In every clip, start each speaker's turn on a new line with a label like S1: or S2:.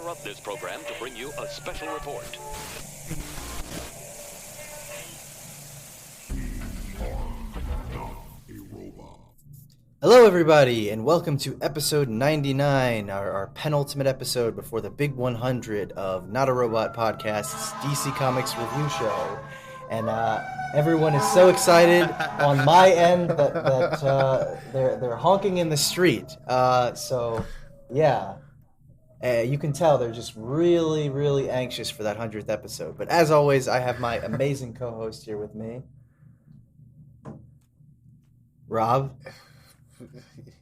S1: interrupt this program to bring you a special report.
S2: Hello everybody, and welcome to episode 99, our penultimate episode before the big 100 of Not a Robot Podcast's DC Comics review show. And everyone is so excited on my end that they're honking in the street. You can tell they're just really, really anxious for that 100th episode. But as always, I have my amazing co-host here with me, Rob.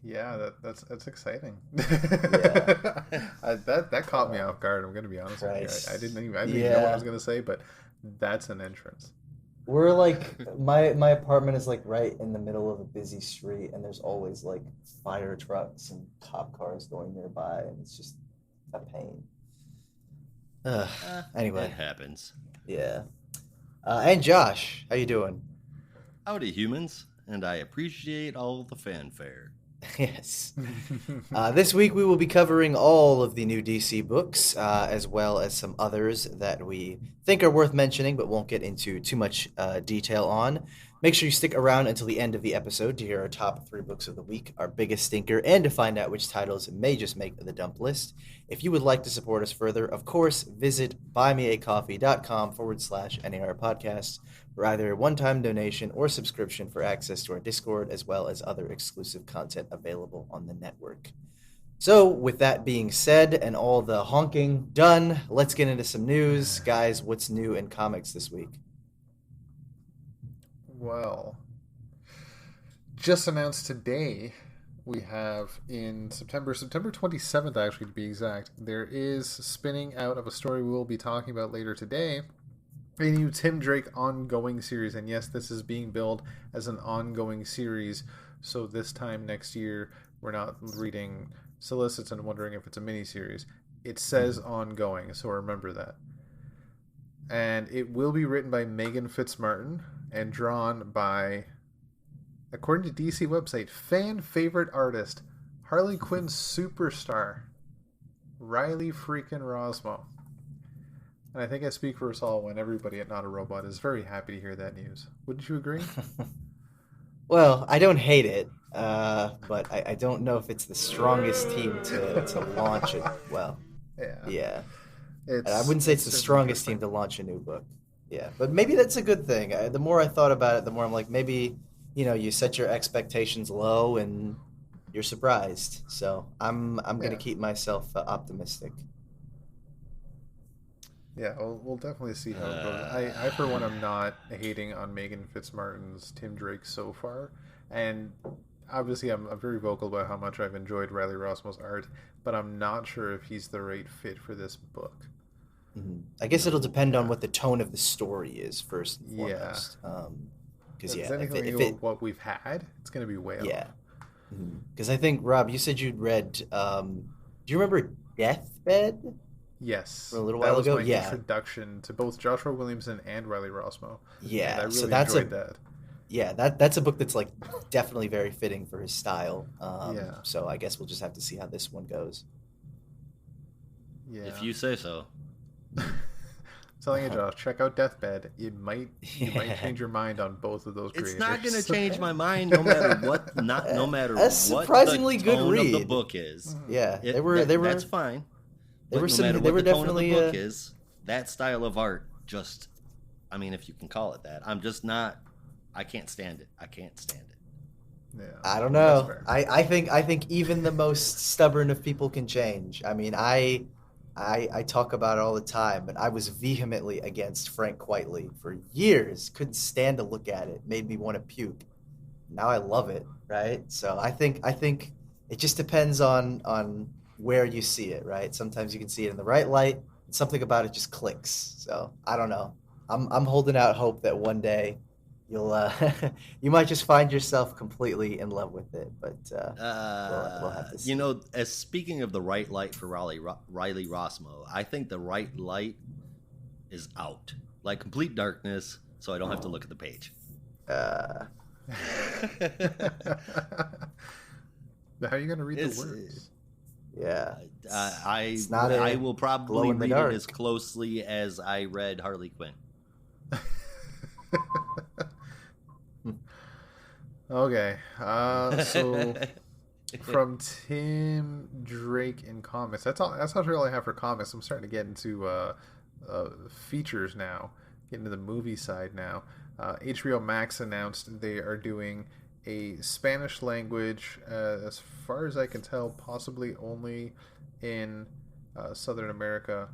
S3: Yeah, that's exciting.
S2: Yeah.
S3: That caught me off guard. I'm going to be honest with you. I didn't even know what I was going to say, but that's an entrance.
S2: We're like my apartment is like right in the middle of a busy street, and there's always like fire trucks and cop cars going nearby, and it's just a pain. Anyway,
S4: it happens.
S2: Yeah. And Josh, how you doing?
S4: Howdy, humans, and I appreciate all the fanfare.
S2: Yes. This week we will be covering all of the new DC books, as well as some others that we think are worth mentioning, but won't get into too much detail on. Make sure you stick around until the end of the episode to hear our top 3 books of the week, our biggest stinker, and to find out which titles may just make the dump list. If you would like to support us further, of course, visit buymeacoffee.com/NAR podcast for either a one-time donation or subscription for access to our Discord, as well as other exclusive content available on the network. So, with that being said and all the honking done, let's get into some news. Guys, what's new in comics this week?
S3: Well, just announced today, we have in September 27th, actually, to be exact, there is spinning out of a story we will be talking about later today, a new Tim Drake ongoing series. And yes, this is being billed as an ongoing series, so this time next year, we're not reading solicits and wondering if it's a miniseries. It says ongoing, so remember that. And it will be written by Megan Fitzmartin and drawn by, according to DC website, fan favorite artist, Harley Quinn superstar, Riley freaking Rosmo. And I think I speak for us all when everybody at Not a Robot is very happy to hear that news. Wouldn't you agree?
S2: Well, I don't hate it, but I don't know if it's the strongest team to launch it. Well, yeah. I wouldn't say it's the strongest team to launch a new book. Yeah, but maybe that's a good thing. The more I thought about it, the more I'm like, maybe, you set your expectations low and you're surprised. So I'm going to keep myself optimistic.
S3: Yeah, we'll definitely see how it goes. I, for one, am not hating on Megan Fitzmartin's Tim Drake so far. And obviously, I'm very vocal about how much I've enjoyed Riley Rossmo's art, but I'm not sure if he's the right fit for this book.
S2: Mm-hmm. I guess it'll depend on what the tone of the story is, first and foremost.
S3: Because if it, what we've had, it's going to be way off.
S2: Because I think, Rob, you said you'd read, do you remember Deathbed?
S3: Yes.
S2: For a little while ago?
S3: That was my introduction to both Joshua Williamson and Riley Rossmo.
S2: Yeah.
S3: And I really enjoyed that.
S2: Yeah, that's a book that's like definitely very fitting for his style. So I guess we'll just have to see how this one goes.
S3: Yeah.
S4: If you say so.
S3: Telling you, Josh, check out Deathbed. You might change your mind on both of those creators.
S4: It's not going to change my mind, no matter what. No matter
S2: what surprisingly
S4: the
S2: good
S4: tone
S2: read
S4: of the book is.
S2: Yeah,
S4: they were. That's fine.
S2: They were
S4: the
S2: definitely
S4: tone of the book is, that style of art. Just, I mean, if you can call it that, I'm just not. I can't stand it.
S3: Yeah,
S2: I don't know. I think even the most stubborn of people can change. I mean, I talk about it all the time, but I was vehemently against Frank Quitely for years. Couldn't stand to look at it. Made me want to puke. Now I love it, right? So I think it just depends on where you see it, right? Sometimes you can see it in the right light, and something about it just clicks. So I don't know. I'm holding out hope that one day you'll you might just find yourself completely in love with it, but we'll have to see.
S4: As speaking of the right light for Riley Rossmo, I think the right light is out, like complete darkness, so I don't have to look at the page.
S3: How are you going to read the words?
S2: Yeah.
S4: I
S2: It's not
S4: I
S2: a
S4: will
S2: glow
S4: probably
S2: in the
S4: read
S2: dark.
S4: it as closely as I read Harley Quinn.
S3: Okay. So from Tim Drake in comics, that's not really I have for comics. I'm starting to get into features now, get into the movie side now. HBO Max announced they are doing a Spanish language, as far as I can tell, possibly only in Southern America,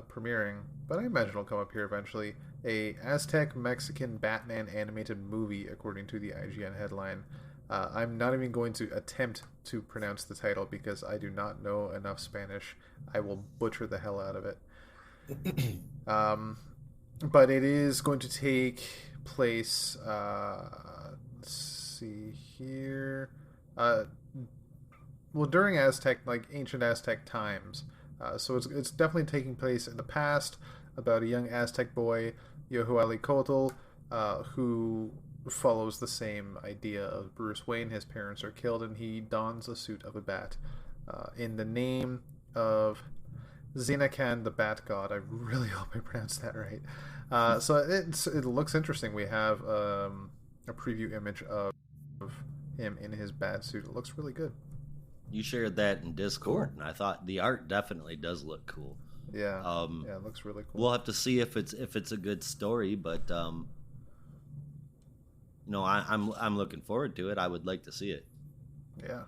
S3: premiering, but I imagine it'll come up here eventually. A Aztec Mexican Batman animated movie, according to the IGN headline. I'm not even going to attempt to pronounce the title because I do not know enough Spanish. I will butcher the hell out of it. But it is going to take place. Let's see here. Well, during Aztec, like ancient Aztec times. So it's definitely taking place in the past about a young Aztec boy, Yohualicotl, who follows the same idea of Bruce Wayne. His parents are killed, and he dons a suit of a bat in the name of Xenacan, the Bat God. I really hope I pronounced that right. So it looks interesting. We have a preview image of him in his bat suit. It looks really good.
S4: You shared that in Discord, and I thought the art definitely does look cool.
S3: Yeah, it looks really cool.
S4: We'll have to see if it's a good story, but I'm looking forward to it. I would like to see it.
S3: Yeah.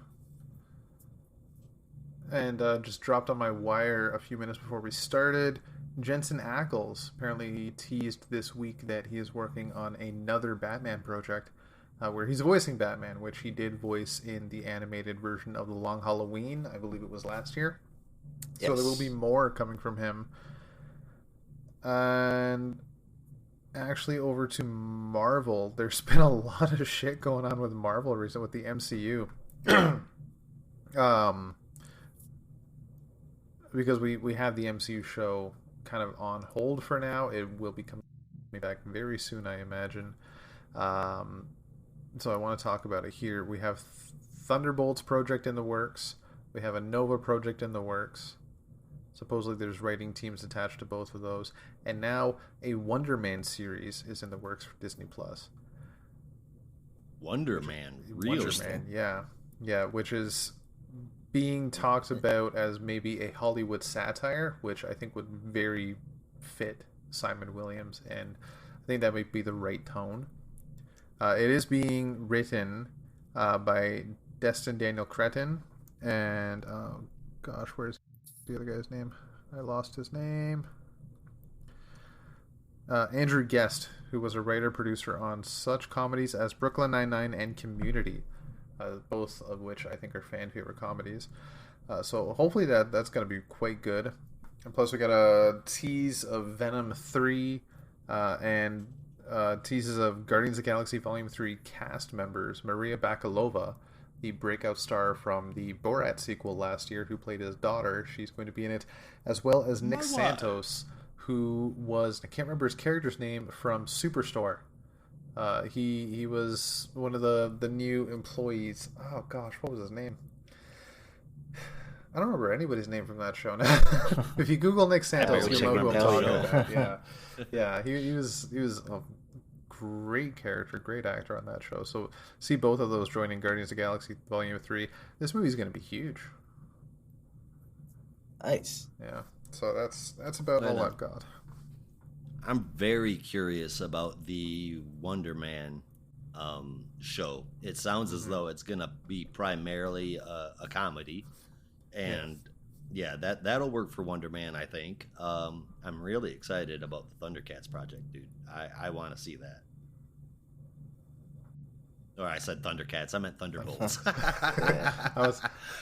S3: And just dropped on my wire a few minutes before we started. Jensen Ackles apparently teased this week that he is working on another Batman project where he's voicing Batman, which he did voice in the animated version of The Long Halloween. I believe it was last year. Yes. So there will be more coming from him. And actually over to Marvel. There's been a lot of shit going on with Marvel recently with the MCU. Because we have the MCU show kind of on hold for now. It will be coming back very soon, I imagine. So I want to talk about it here. We have Thunderbolts project in the works. We have a Nova project in the works. Supposedly there's writing teams attached to both of those. And now a Wonder Man series is in the works for Disney+.
S4: Wonder Man? Really?
S3: Wonder Man, yeah. Yeah, which is being talked about as maybe a Hollywood satire, which I think would very fit Simon Williams, and I think that might be the right tone. It is being written by Destin Daniel Cretton, and where's the other guy's name? I lost his name. Andrew Guest, who was a writer-producer on such comedies as Brooklyn Nine-Nine and Community, both of which I think are fan favorite comedies. So hopefully that's going to be quite good. And plus we got a tease of Venom 3 and teases of Guardians of the Galaxy Volume 3 cast members. Maria Bakalova, the breakout star from the Borat sequel last year, who played his daughter. She's going to be in it, as well as Nick Santos, who was, I can't remember his character's name, from Superstore. He was one of the new employees. Oh gosh, what was his name? I don't remember anybody's name from that show now. If you Google Nick Santos, you'll know who I'm talking about. Yeah. He was a great character, great actor on that show. So see both of those joining Guardians of the Galaxy Volume 3. This movie's going to be huge.
S2: Nice.
S3: Yeah. So that's about all I've got.
S4: I'm very curious about the Wonder Man show. It sounds as though it's going to be primarily a comedy. And yeah, that'll work for Wonder Man, I think. I'm really excited about the Thundercats project, dude. I want to see that. Or I said Thundercats. I meant Thunderbolts.
S3: I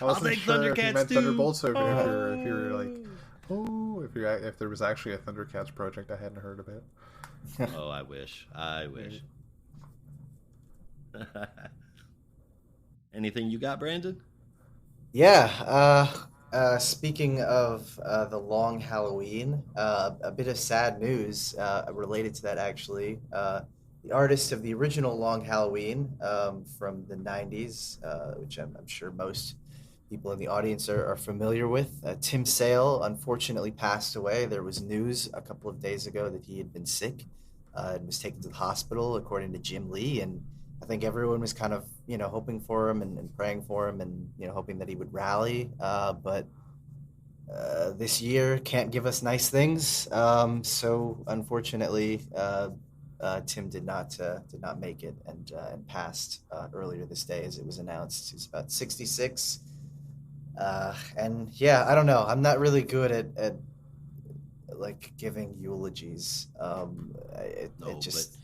S3: wasn't
S4: take
S3: sure
S4: Thundercats
S3: if you meant
S4: too.
S3: Thunderbolts or if you were like, if there was actually a Thundercats project, I hadn't heard of it.
S4: Oh, I wish. Anything you got, Brandon?
S2: Yeah. Speaking of the Long Halloween, a bit of sad news related to that, actually. The artist of the original Long Halloween from the 90s, which I'm sure most people in the audience are familiar with. Tim Sale unfortunately passed away. There was news a couple of days ago that he had been sick and was taken to the hospital, according to Jim Lee. And I think everyone was kind of, hoping for him and praying for him and, hoping that he would rally. But this year can't give us nice things. So unfortunately, Tim did not make it and passed earlier this day, as it was announced. He's about 66. And yeah, I don't know. I'm not really good at like giving eulogies.
S4: No,
S2: It just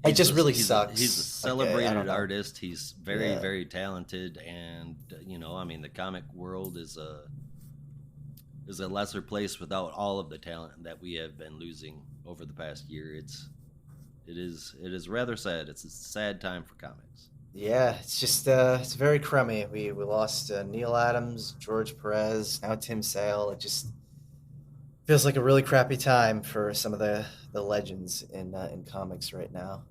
S4: but
S2: it just really
S4: he's
S2: sucks.
S4: He's a
S2: Like, I
S4: celebrated
S2: don't know.
S4: artist. He's very,
S2: Yeah.
S4: very talented, and I mean, the comic world is a lesser place without all of the talent that we have been losing over the past year. It is rather sad. It's a sad time for comics.
S2: Yeah, it's just it's very crummy. We lost Neil Adams, George Perez, now Tim Sale. It just feels like a really crappy time for some of the legends in comics right now.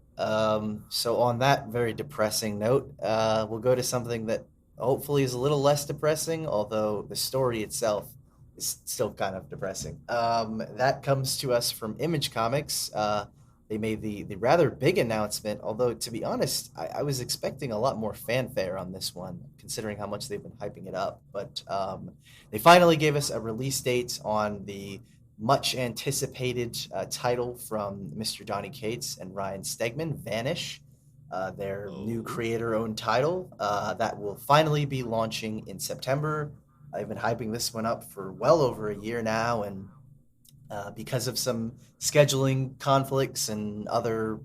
S2: So on that very depressing note, we'll go to something that hopefully is a little less depressing, although the story itself is still kind of depressing. That comes to us from Image Comics. They made the rather big announcement, although to be honest, I was expecting a lot more fanfare on this one, considering how much they've been hyping it up. But they finally gave us a release date on the much anticipated title from Mr. Donny Cates and Ryan Stegman, Vanish, their new creator-owned title that will finally be launching in September. I've been hyping this one up for well over a year now, and because of some scheduling conflicts and other,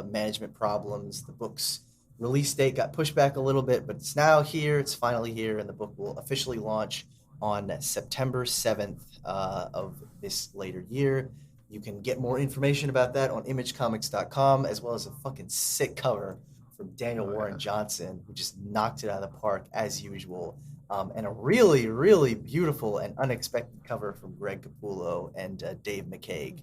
S2: management problems, the book's release date got pushed back a little bit, but it's now here. It's finally here, and the book will officially launch on September 7th of this later year. You can get more information about that on imagecomics.com, as well as a fucking sick cover from Daniel Warren Johnson, who just knocked it out of the park as usual. And a really, really beautiful and unexpected cover from Greg Capullo and Dave McCaig.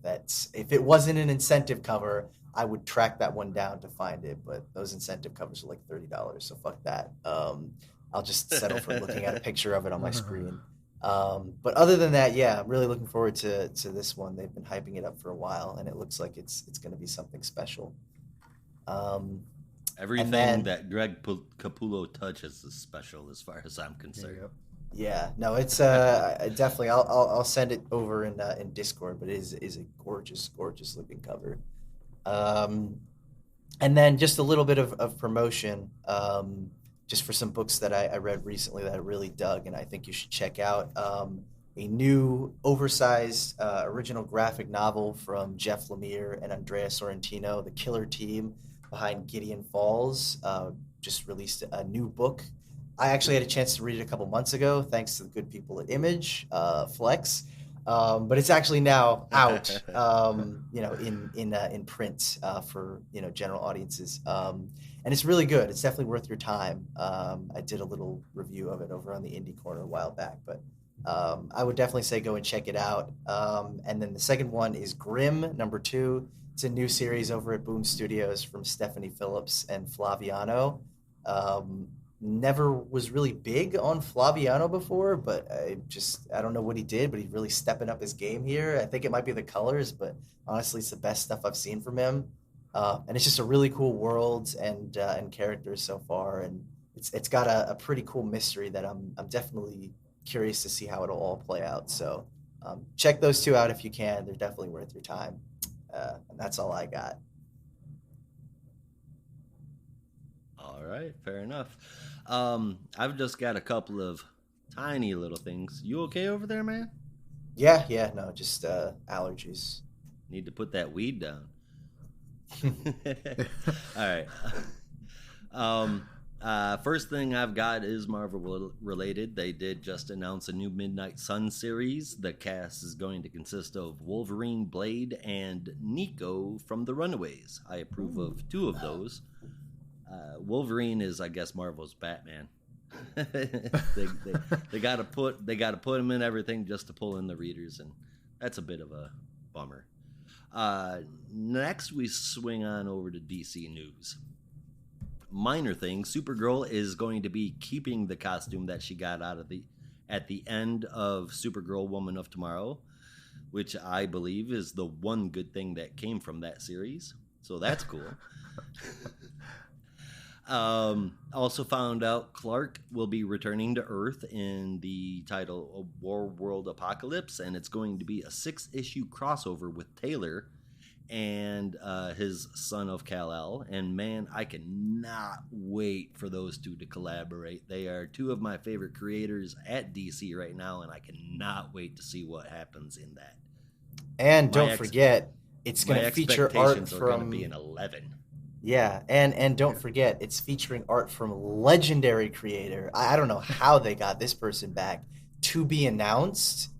S2: That's, if it wasn't an incentive cover, I would track that one down to find it, but those incentive covers are like $30, so fuck that. I'll just settle for looking at a picture of it on my screen. But other than that, yeah, I'm really looking forward to this one. They've been hyping it up for a while, and it looks like it's going to be something special.
S4: Everything that Greg Capullo touches is special, as far as I'm concerned.
S2: Yeah, no, it's definitely. I'll send it over in Discord, but it is a gorgeous, gorgeous looking cover. And then just a little bit of promotion, just for some books that I read recently that I really dug, and I think you should check out. A new oversized original graphic novel from Jeff Lemire and Andrea Sorrentino, the killer team behind Gideon Falls, just released a new book. I actually had a chance to read it a couple months ago, thanks to the good people at Image, Flex. But it's actually now out, in print for general audiences, and it's really good. It's definitely worth your time. I did a little review of it over on the Indie Corner a while back, but I would definitely say go and check it out. And then the second one is Grimm #2. It's a new series over at Boom Studios from Stephanie Phillips and Flaviano. Never was really big on Flaviano before, but I don't know what he did, but he's really stepping up his game here. I think it might be the colors, but honestly, it's the best stuff I've seen from him. And it's just a really cool world and characters so far, and it's got a pretty cool mystery that I'm definitely curious to see how it'll all play out. So check those two out if you can. They're definitely worth your time. And that's all I got.
S4: All right, fair enough. I've just got a couple of tiny little things. You okay over there, man?
S2: Yeah, no, just allergies.
S4: Need to put that weed down. All right. First thing I've got is Marvel related. They did just announce a new Midnight Sun series. The cast is going to consist of Wolverine, Blade, and Nico from the Runaways. I approve of two of those. Wolverine is, I guess, Marvel's Batman. they got to put him in everything just to pull in the readers, and that's a bit of a bummer. Next, we swing on over to DC News. minor thing, Supergirl is going to be keeping the costume that she got at the end of Supergirl Woman of Tomorrow, which I believe is the one good thing that came from that series. So that's cool. Also found out Clark will be returning to Earth in the title of War World Apocalypse, and it's going to be a 6-issue crossover with Taylor and his son of Kal-El. And man, I cannot wait for those two to collaborate. They are two of my favorite creators at DC right now, and I cannot wait to see what happens in that.
S2: And don't forget, it's going to feature art from...
S4: going to be an 11.
S2: Yeah, and don't forget, it's featuring art from legendary creator. I don't know how they got this person back. To be announced.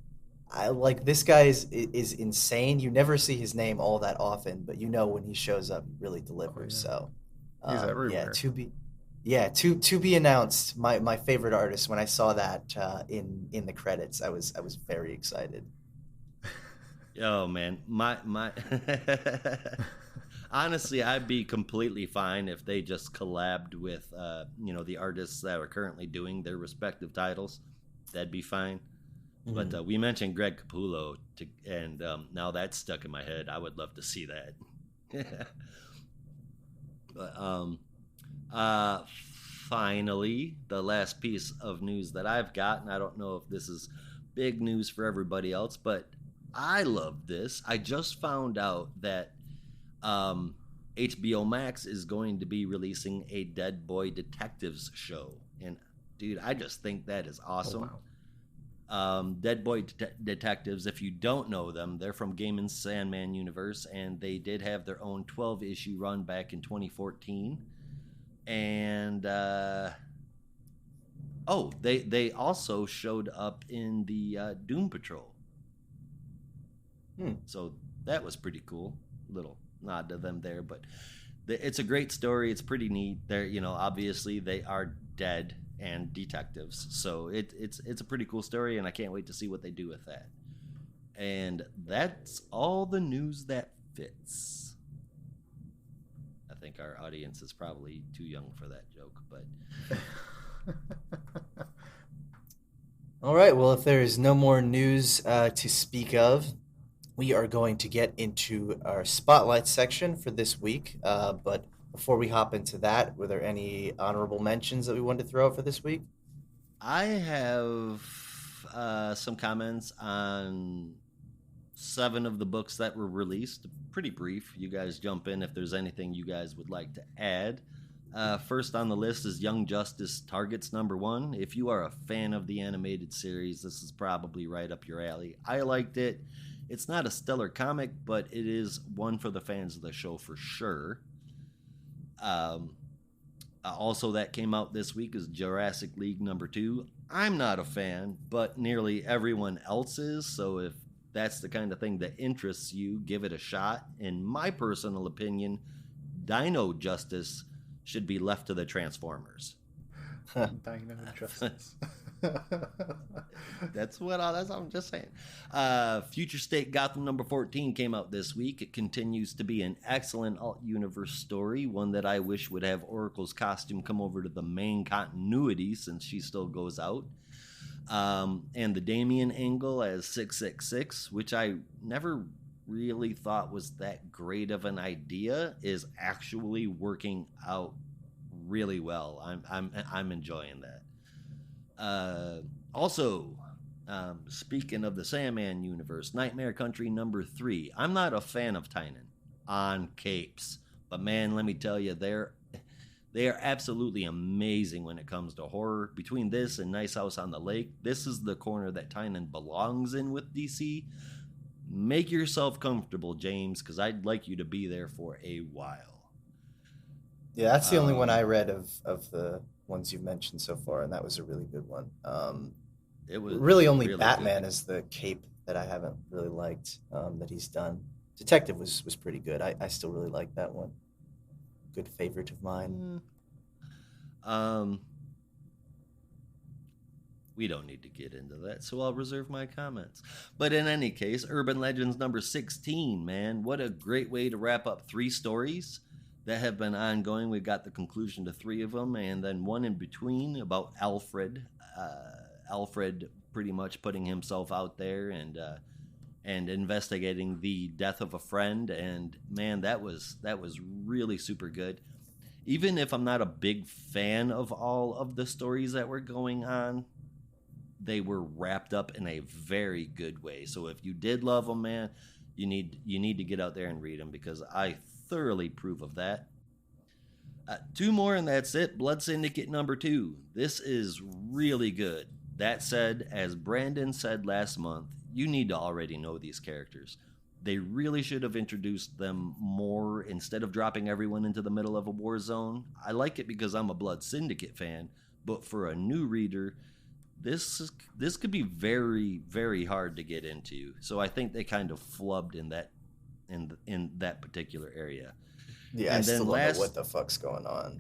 S2: This guy is insane. You never see his name all that often, but you know when he shows up, he really delivers.
S3: Oh, yeah.
S2: So
S3: He's everywhere.
S2: To be announced. My favorite artist. When I saw that in the credits, I was very excited.
S4: Oh man, my honestly, I'd be completely fine if they just collabed with the artists that are currently doing their respective titles. That'd be fine. Mm-hmm. But we mentioned Greg Capullo, and now that's stuck in my head. I would love to see that. But finally, the last piece of news that I've got, and I don't know if this is big news for everybody else, but I love this. I just found out that HBO Max is going to be releasing a Dead Boy Detectives show. And, dude, I just think that is awesome.
S3: Oh, wow.
S4: Dead Boy Detectives, if you don't know them, they're from Gaiman's Sandman universe, and they did have their own 12-issue run back in 2014. And, they also showed up in the Doom Patrol. So that was pretty cool. Little nod to them there, but it's a great story. It's pretty neat. They're, obviously they are dead and detectives, so it's a pretty cool story, and I can't wait to see what they do with that. And that's all the news that fits. I think our audience is probably too young for that joke, but
S2: all right, well, if there is no more news to speak of, we are going to get into our spotlight section for this week. But before we hop into that, were there any honorable mentions that we wanted to throw out for this week?
S4: I have some comments on 7 of the books that were released. Pretty brief. You guys jump in if there's anything you guys would like to add. First on the list is Young Justice Targets #1. If you are a fan of the animated series, this is probably right up your alley. I liked it. It's not a stellar comic, but it is one for the fans of the show for sure. Also, that came out this week is Jurassic League #2. I'm not a fan, but nearly everyone else is, so if that's the kind of thing that interests you, give it a shot. In my personal opinion, Dino Justice should be left to the Transformers.
S3: Dino Justice.
S4: That's what I'm just saying. Future State Gotham #14 came out this week. It continues to be an excellent alt-universe story, one that I wish would have Oracle's costume come over to the main continuity since she still goes out. And the Damian angle as 666, which I never really thought was that great of an idea, is actually working out really well. I'm enjoying that. Also, speaking of the Sandman universe, Nightmare Country #3. I'm not a fan of Tynan on capes, but man, let me tell you, they are absolutely amazing when it comes to horror. Between this and Nice House on the Lake, this is the corner that Tynan belongs in with DC. Make yourself comfortable, James, because I'd like you to be there for a while.
S2: Yeah, that's the only one I read of the ones you've mentioned so far, and that was a really good one. It was really only really Batman good. Is the cape that I haven't really liked that he's done. Detective was pretty good. I still really like that one. Good favorite of mine.
S4: We don't need to get into that, so I'll reserve my comments. But in any case, Urban Legends #16, man, what a great way to wrap up 3 stories that have been ongoing. We've got the conclusion to 3 of them, and then one in between about Alfred. Alfred pretty much putting himself out there and investigating the death of a friend. And man, that was really super good. Even if I'm not a big fan of all of the stories that were going on, they were wrapped up in a very good way. So if you did love them, man, you need to get out there and read them, because I thoroughly approve of that. 2 more and that's it. Blood Syndicate number 2. This is really good. That said, as Brandon said last month, you need to already know these characters. They really should have introduced them more instead of dropping everyone into the middle of a war zone. I like it because I'm a Blood Syndicate fan, but for a new reader, this could be very, very hard to get into. So I think they kind of flubbed in that particular area.
S2: Yeah,
S4: and
S2: I
S4: then
S2: still don't know what the fuck's going on.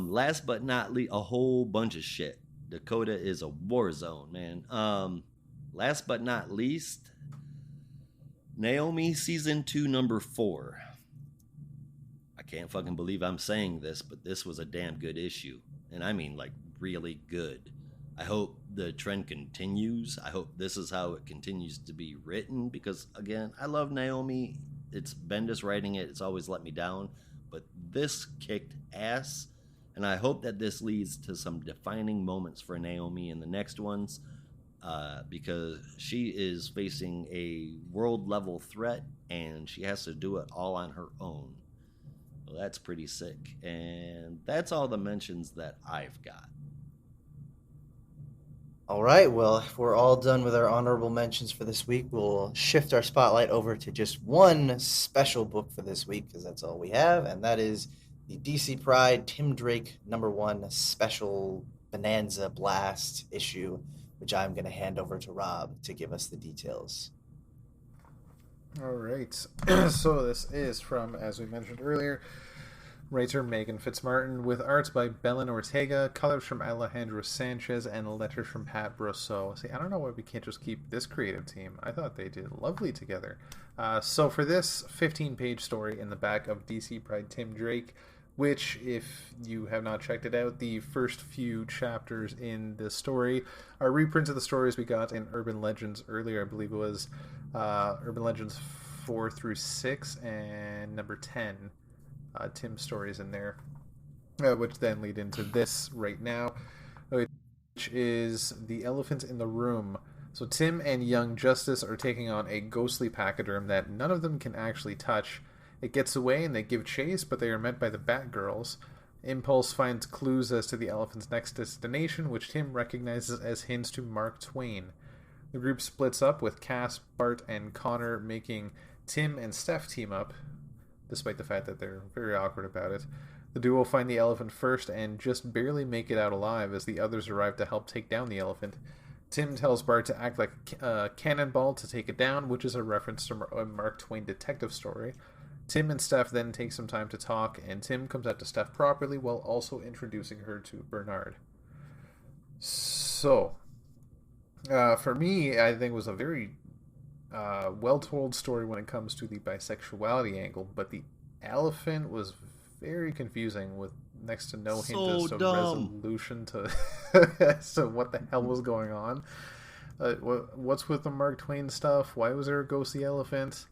S4: Last but not least, a whole bunch of shit. Dakota is a war zone, man. Last but not least, Naomi season 2 number 4. I can't fucking believe I'm saying this, but this was a damn good issue. And I mean, like, really good. I hope the trend continues. I hope this is how it continues to be written, because again, I love Naomi. It's Bendis writing it. It's always let me down, but this kicked ass, and I hope that this leads to some defining moments for Naomi in the next ones, because she is facing a world level threat and she has to do it all on her own. Well, that's pretty sick, and that's all the mentions that I've got.
S2: All right, well, if we're all done with our honorable mentions for this week, we'll shift our spotlight over to just one special book for this week, because that's all we have, and that is the DC Pride Tim Drake #1 special Bonanza Blast issue, which I'm going to hand over to Rob to give us the details.
S3: All right. So this is from, as we mentioned earlier, writer Megan Fitzmartin, with arts by Belen Ortega, colors from Alejandro Sanchez, and letters from Pat Brosseau. See, I don't know why we can't just keep this creative team. I thought they did lovely together. So for this 15-page story in the back of DC Pride Tim Drake, which, if you have not checked it out, the first few chapters in this story are reprints of the stories we got in Urban Legends earlier. I believe it was Urban Legends 4 through 6 and number 10. Tim's stories in there, which then lead into this right now, which is The Elephant in the Room. So Tim and Young Justice are taking on a ghostly pachyderm that none of them can actually touch. It gets away and they give chase, but they are met by the Batgirls. Impulse finds clues as to the elephant's next destination, which Tim recognizes as hints to Mark Twain. The group splits up, with Cass, Bart, and Connor making Tim and Steph team up, despite the fact that they're very awkward about it. The duo find the elephant first and just barely make it out alive as the others arrive to help take down the elephant. Tim tells Bart to act like a cannonball to take it down, which is a reference to a Mark Twain detective story. Tim and Steph then take some time to talk, and Tim comes out to Steph properly while also introducing her to Bernard. So, for me, I think it was a very well-told story when it comes to the bisexuality angle, but the elephant was very confusing, with next to no hint as to resolution to so what the hell was going on. What's with the Mark Twain stuff? Why was there a ghostly elephant?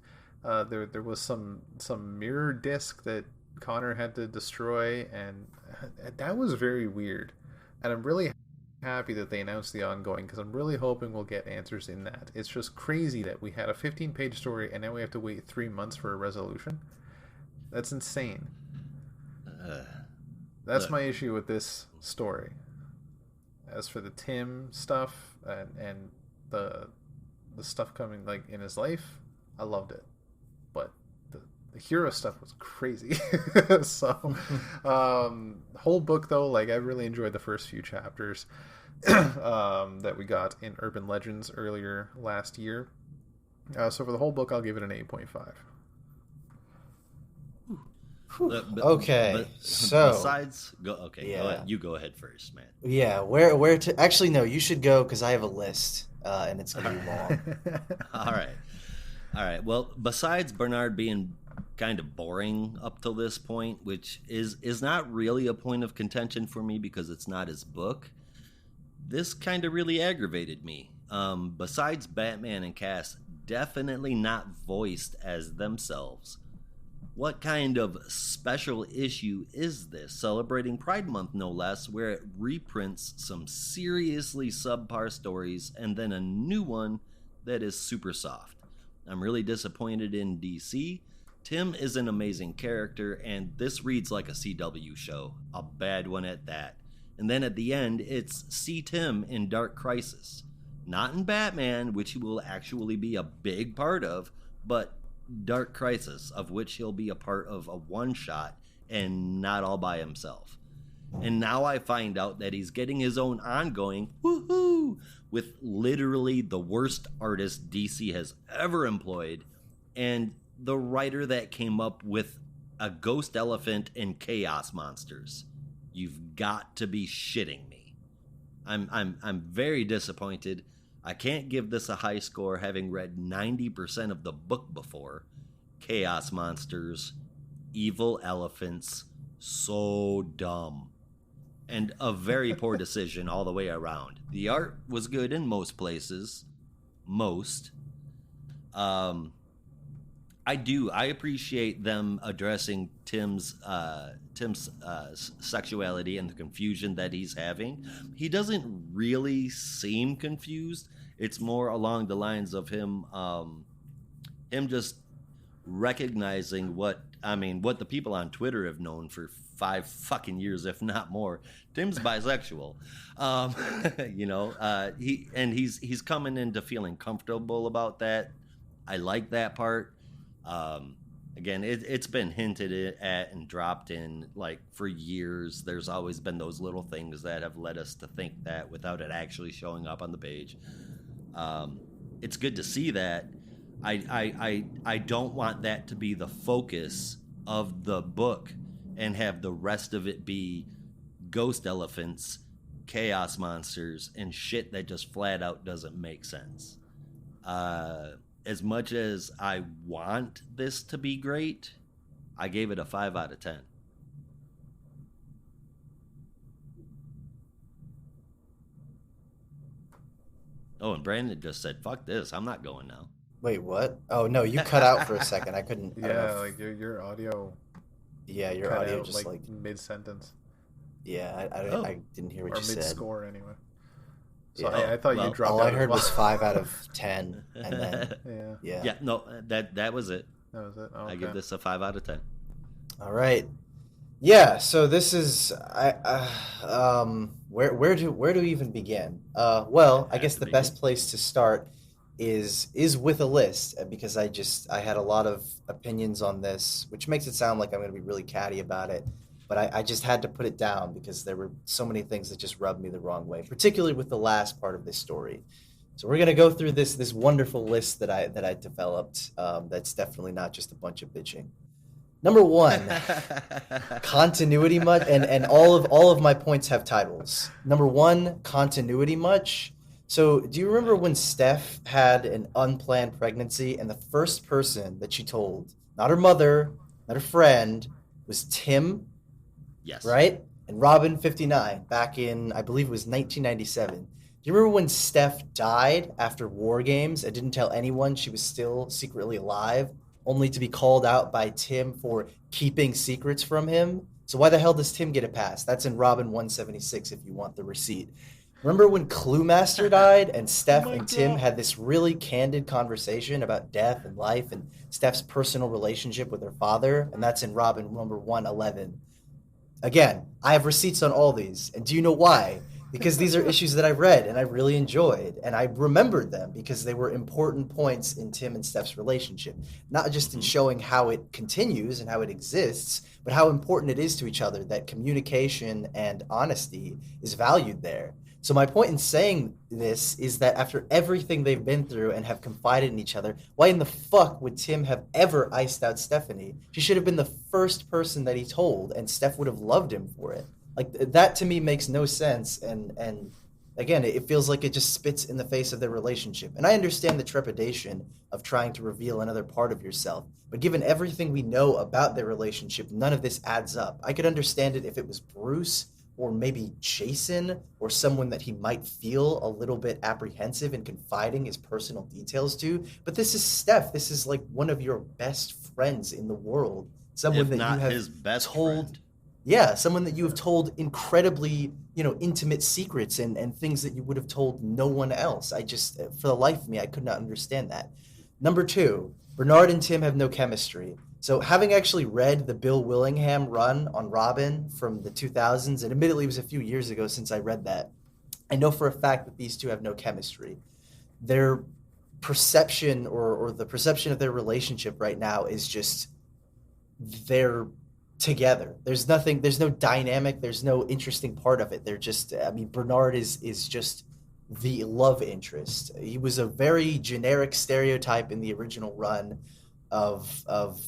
S3: There was some mirror disc that Connor had to destroy, and that was very weird. And I'm really happy that they announced the ongoing, because I'm really hoping we'll get answers in that. It's just crazy that we had a 15-page story and now we have to wait 3 months for a resolution. That's insane. That's my issue with this story. As for the Tim stuff and the stuff coming like in his life, I loved it, but the hero stuff was crazy. So whole book though, like, I really enjoyed the first few chapters that we got in Urban Legends earlier last year. So for the whole book, I'll give it an 8.5.
S2: Okay, so
S4: besides, go ahead. You go ahead first, man.
S2: Yeah, where to? Actually, no, you should go, because I have a list, and it's gonna be long.
S4: All right. Well, besides Bernard being kind of boring up till this point, which is not really a point of contention for me because it's not his book. This kind of really aggravated me. Besides Batman and Cass definitely not voiced as themselves, what kind of special issue is this, celebrating Pride Month no less, where it reprints some seriously subpar stories and then a new one that is super soft? I'm really disappointed in DC. Tim is an amazing character, and this reads like a CW show, a bad one at that. And then at the end, it's see Tim in Dark Crisis. Not in Batman, which he will actually be a big part of, but Dark Crisis, of which he'll be a part of a one-shot and not all by himself. And now I find out that he's getting his own ongoing, woohoo, with literally the worst artist DC has ever employed, and the writer that came up with a ghost elephant and chaos monsters. You've got to be shitting me. I'm very disappointed. I can't give this a high score having read 90% of the book before. Chaos monsters, evil elephants, so dumb. And a very poor decision all the way around. The art was good in most places. Most. I appreciate them addressing Tim's sexuality and the confusion that he's having. He doesn't really seem confused. It's more along the lines of him just recognizing what the people on Twitter have known for 5 fucking years, if not more. Tim's bisexual. He's coming into feeling comfortable about that. I like that part. Again, it's been hinted at and dropped in like for years. There's always been those little things that have led us to think that without it actually showing up on the page. It's good to see that. I don't want that to be the focus of the book and have the rest of it be ghost elephants, chaos monsters, and shit that just flat out doesn't make sense. As much as I want this to be great, I gave it a 5 out of 10. Oh, and Brandon just said, fuck this, I'm not going now.
S2: Wait, what? Oh, no, you cut out for a second. I couldn't.
S3: Yeah, like your audio.
S2: Yeah, your
S3: cut
S2: audio
S3: out,
S2: just
S3: like mid-sentence.
S2: Yeah, I didn't hear what
S3: or
S2: you said.
S3: Or mid-score, anyway. So
S2: Yeah.
S3: I thought you dropped
S2: all
S3: out
S2: I heard
S3: as well.
S2: was 5 out of 10, and then
S4: Yeah, no, that was it.
S3: That was it. Oh, okay.
S4: I give this a 5 out of 10.
S2: All right. Yeah, so this is where do we even begin? Well, I guess the best place to start is with a list, because I had a lot of opinions on this, which makes it sound like I'm going to be really catty about it, but I just had to put it down because there were so many things that just rubbed me the wrong way, particularly with the last part of this story. So we're going to go through this wonderful list that I developed. That's definitely not just a bunch of bitching. Number 1, continuity much, and all of my points have titles. Number 1, continuity much. So do you remember when Steph had an unplanned pregnancy and the first person that she told, not her mother, not her friend, was Tim?
S4: Yes.
S2: Right? And Robin 59 back in, I believe it was 1997. Do you remember when Steph died after War Games and didn't tell anyone she was still secretly alive, only to be called out by Tim for keeping secrets from him? So why the hell does Tim get a pass? That's in Robin 176 if you want the receipt. Remember when Cluemaster died and Steph and Tim had this really candid conversation about death and life and Steph's personal relationship with her father? And that's in Robin number 111. Again, I have receipts on all these. And do you know why? Because these are issues that I read and I really enjoyed. And I remembered them because they were important points in Tim and Steph's relationship. Not just in showing how it continues and how it exists, but how important it is to each other that communication and honesty is valued there. So my point in saying this is that after everything they've been through and have confided in each other, why in the fuck would Tim have ever iced out Stephanie? She should have been the first person that he told, and Steph would have loved him for it. Like, that to me makes no sense, and again, it feels like it just spits in the face of their relationship. And I understand the trepidation of trying to reveal another part of yourself, but given everything we know about their relationship, none of this adds up. I could understand it if it was Bruce or maybe Jason or someone that he might feel a little bit apprehensive in confiding his personal details to. But this is Steph. This is like one of your best friends in the world. Someone
S4: If
S2: that
S4: not
S2: you have
S4: his best
S2: told
S4: friend.
S2: yeah, someone that you have told incredibly, intimate secrets and things that you would have told no one else. I just, for the life of me, I could not understand that. Number two, Bernard and Tim have no chemistry. So, having actually read the Bill Willingham run on Robin from the 2000s, and admittedly it was a few years ago since I read that, I know for a fact that these two have no chemistry. Their perception or the perception of their relationship right now is just they're together. There's no dynamic, there's no interesting part of it. They're just, I mean, Bernard is just the love interest. He was a very generic stereotype in the original run of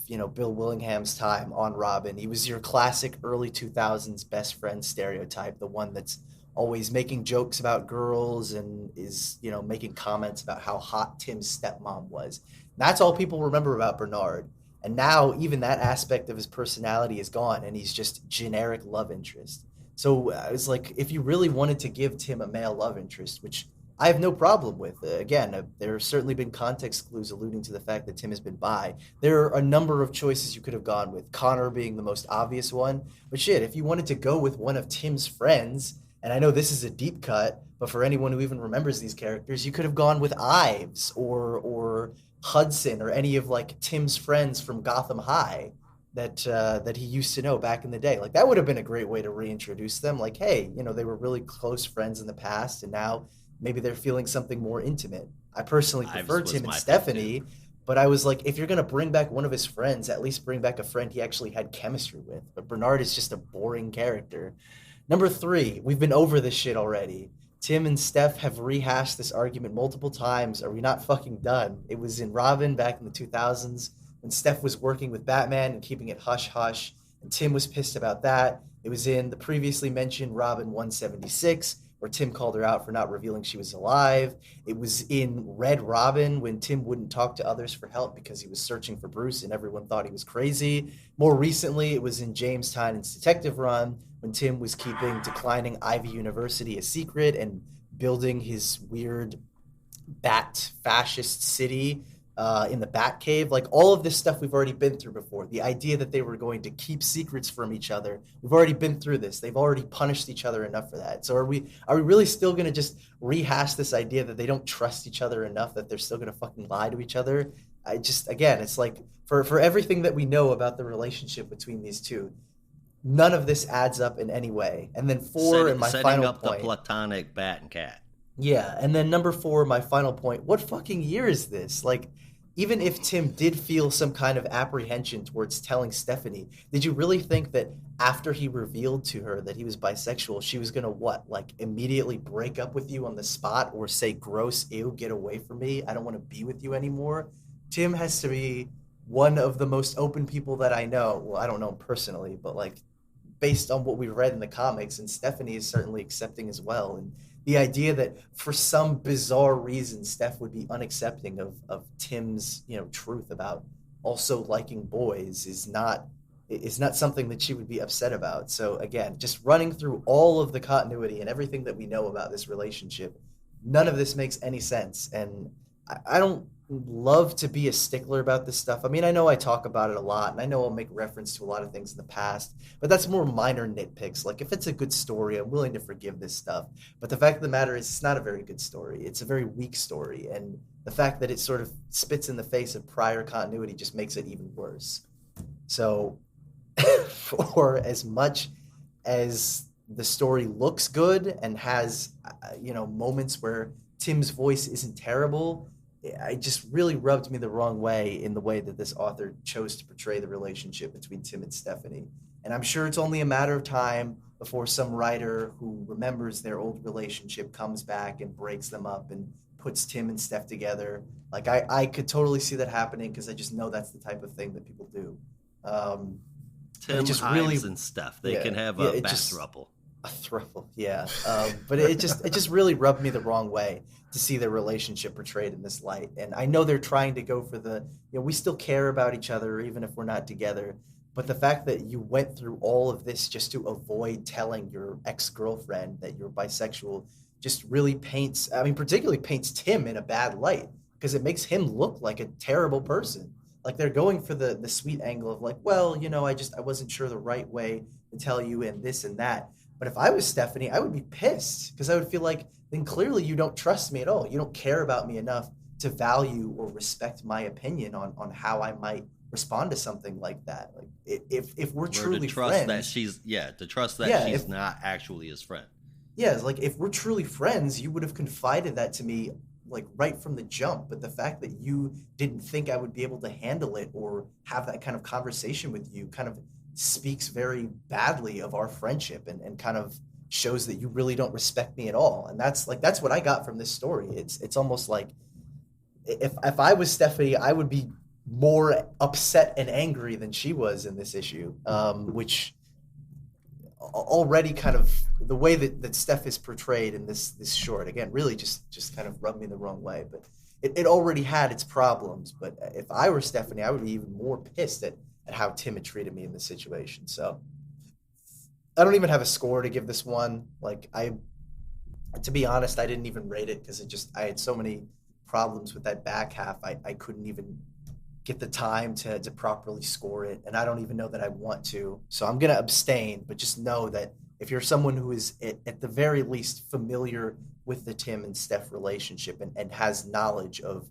S2: Bill Willingham's time on Robin. He was your classic early 2000s best friend stereotype, the one that's always making jokes about girls and is, making comments about how hot Tim's stepmom was. That's all people remember about Bernard. And now even that aspect of his personality is gone, and he's just generic love interest. So I was like, if you really wanted to give Tim a male love interest, which I have no problem with, again, there have certainly been context clues alluding to the fact that Tim has been bi. There are a number of choices you could have gone with, Connor being the most obvious one. But shit, if you wanted to go with one of Tim's friends, and I know this is a deep cut, but for anyone who even remembers these characters, you could have gone with Ives or Hudson or any of like Tim's friends from Gotham High that he used to know back in the day. Like that would have been a great way to reintroduce them. Like, hey, they were really close friends in the past, and now maybe they're feeling something more intimate. I personally prefer Tim and Stephanie, but I was like, if you're gonna bring back one of his friends, at least bring back a friend he actually had chemistry with. But Bernard is just a boring character. Number three, we've been over this shit already. Tim and Steph have rehashed this argument multiple times. Are we not fucking done? It was in Robin back in the 2000s when Steph was working with Batman and keeping it hush hush, and Tim was pissed about that. It was in the previously mentioned Robin 176 where Tim called her out for not revealing she was alive. It was in Red Robin when Tim wouldn't talk to others for help because he was searching for Bruce and everyone thought he was crazy. More recently, it was in James Tynan's Detective Run when Tim was keeping declining Ivy University a secret and building his weird bat fascist city in the Batcave. Like all of this stuff we've already been through before. The idea that they were going to keep secrets from each other. We've already been through this. They've already punished each other enough for that. So are we really still going to just rehash this idea that they don't trust each other enough that they're still going to fucking lie to each other? Again, it's like for everything that we know about the relationship between these two, none of this adds up in any way. And then my
S4: setting
S2: final
S4: up
S2: point.
S4: The platonic bat and cat.
S2: Yeah, and then number four, my final point. What fucking year is this? Like, even if Tim did feel some kind of apprehension towards telling Stephanie, did you really think that after he revealed to her that he was bisexual, she was gonna immediately break up with you on the spot or say, gross, ew, get away from me, I don't want to be with you anymore? Tim has to be one of the most open people that I know. Well, I don't know him personally, but like based on what we read in the comics, and Stephanie is certainly accepting as well. And the idea that for some bizarre reason Steph would be unaccepting of Tim's truth about also liking boys is not something that she would be upset about. So again, just running through all of the continuity and everything that we know about this relationship, none of this makes any sense. And I don't love to be a stickler about this stuff. I mean, I know I talk about it a lot, and I know I'll make reference to a lot of things in the past, but that's more minor nitpicks. Like, if it's a good story, I'm willing to forgive this stuff. But the fact of the matter is, it's not a very good story. It's a very weak story, and the fact that it sort of spits in the face of prior continuity just makes it even worse. So, for as much as the story looks good and has, moments where Tim's voice isn't terrible, it just really rubbed me the wrong way in the way that this author chose to portray the relationship between Tim and Stephanie. And I'm sure it's only a matter of time before some writer who remembers their old relationship comes back and breaks them up and puts Tim and Steph together. Like, I could totally see that happening because I just know that's the type of thing that people do.
S4: Tim,
S2: just
S4: Ives,
S2: really,
S4: and Steph, they can have a bat throuple.
S2: A throuple, yeah. But it just really rubbed me the wrong way to see their relationship portrayed in this light. And I know they're trying to go for the, we still care about each other even if we're not together. But the fact that you went through all of this just to avoid telling your ex-girlfriend that you're bisexual just really paints, I mean, particularly paints Tim in a bad light because it makes him look like a terrible person. Like they're going for the sweet angle of like, well, I wasn't sure the right way to tell you and this and that. But if I was Stephanie, I would be pissed because I would feel like then clearly you don't trust me at all. You don't care about me enough to value or respect my opinion on how I might respond to something like that. Like if we're
S4: Or
S2: truly
S4: to trust
S2: friends,
S4: that to trust that
S2: yeah,
S4: she's not actually his friend.
S2: yeah, it's like if we're truly friends, you would have confided that to me like right from the jump. But the fact that you didn't think I would be able to handle it or have that kind of conversation with you kind of speaks very badly of our friendship and kind of shows that you really don't respect me at all. And that's what I got from this story. It's almost like if I was Stephanie, I would be more upset and angry than she was in this issue, which already kind of the way that Steph is portrayed in this short again really just kind of rubbed me the wrong way. But it already had its problems. But if I were Stephanie, I would be even more pissed at how Tim had treated me in this situation. So I don't even have a score to give this one. Like to be honest, I didn't even rate it because I had so many problems with that back half. I couldn't even get the time to properly score it. And I don't even know that I want to. So I'm going to abstain, but just know that if you're someone who is at the very least familiar with the Tim and Steph relationship and has knowledge of,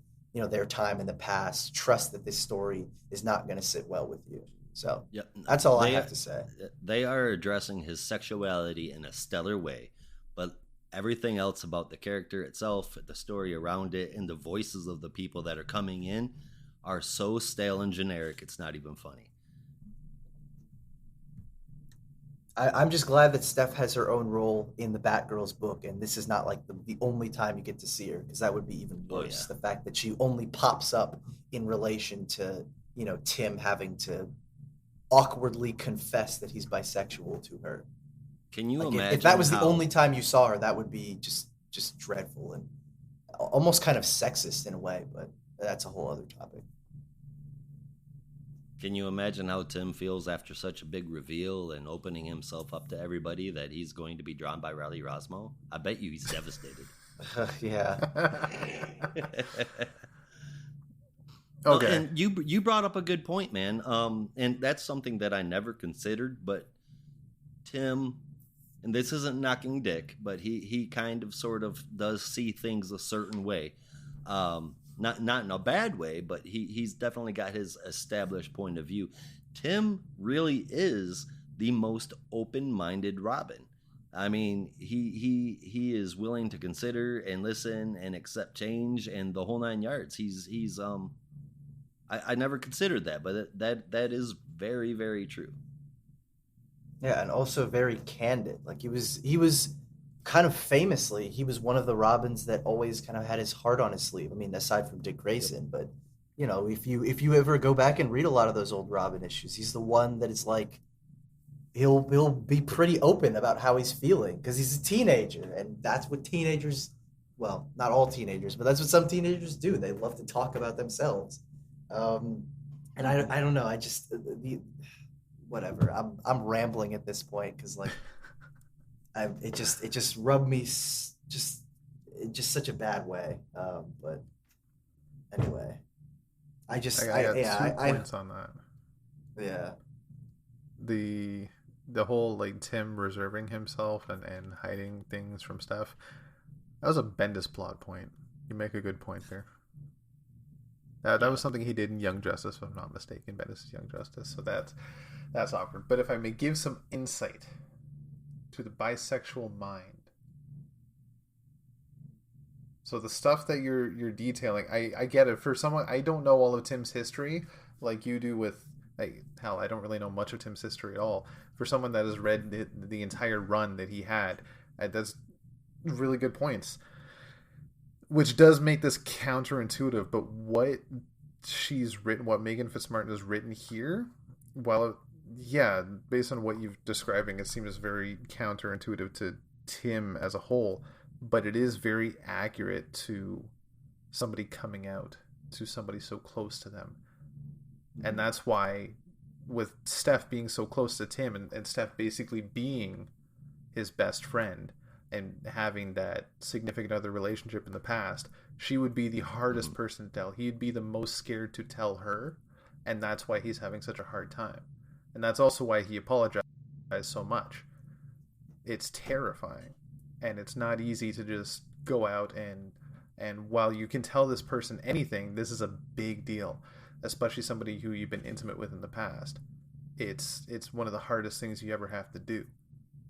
S2: their time in the past, trust that this story is not going to sit well with you. So that's all I have to say.
S4: They are addressing his sexuality in a stellar way, but everything else about the character itself, the story around it, and the voices of the people that are coming in are so stale and generic, it's not even funny.
S2: I'm just glad that Steph has her own role in the Batgirls book, and this is not like the only time you get to see her, because that would be even worse. The fact that she only pops up in relation to, Tim having to awkwardly confess that he's bisexual to her.
S4: Can you imagine
S2: if that was the only time you saw her, that would be just dreadful and almost kind of sexist in a way, but that's a whole other topic.
S4: Can you imagine how Tim feels after such a big reveal and opening himself up to everybody that he's going to be drawn by Riley Rosmo? I bet you he's devastated.
S2: Yeah.
S4: Okay. And you brought up a good point, man. And that's something that I never considered, but Tim, and this isn't knocking Dick, but he kind of sort of does see things a certain way. Not in a bad way, but he's definitely got his established point of view. Tim really is the most open-minded Robin. I mean, he is willing to consider and listen and accept change and the whole nine yards. I never considered that, but that is very, very true.
S2: Yeah, and also very candid. Like he was kind of famously, he was one of the Robins that always kind of had his heart on his sleeve. I mean, aside from Dick Grayson, but if you ever go back and read a lot of those old Robin issues, he's the one that is like he'll be pretty open about how he's feeling because he's a teenager, and that's what teenagers, well, not all teenagers, but that's what some teenagers do. They love to talk about themselves. And I don't know. I just whatever. I'm rambling at this point because like. It just rubbed me just such a bad way. But anyway, I got 2
S3: points on that.
S2: Yeah.
S3: The whole like Tim reserving himself and hiding things from Steph. That was a Bendis plot point. You make a good point there. That was something he did in Young Justice, if I'm not mistaken. Bendis' Young Justice. So that's awkward. But if I may give some insight to the bisexual mind. So the stuff that you're detailing, I get it. For someone, I don't know all of Tim's history like you do with, hell, I don't really know much of Tim's history at all. For someone that has read the entire run that he had, that's really good points. Which does make this counterintuitive, but what she's written, what Megan Fitzmartin has written here, while yeah, based on what you've describing, it seems very counterintuitive to Tim as a whole, but it is very accurate to somebody coming out to somebody so close to them. And that's why, with Steph being so close to Tim, and Steph basically being his best friend and having that significant other relationship in the past, she would be the hardest person to tell. He'd be the most scared to tell her, and that's why he's having such a hard time. And that's also why he apologized so much. It's terrifying, and it's not easy to just go out and while you can tell this person anything, this is a big deal, especially somebody who you've been intimate with in the past. It's one of the hardest things you ever have to do.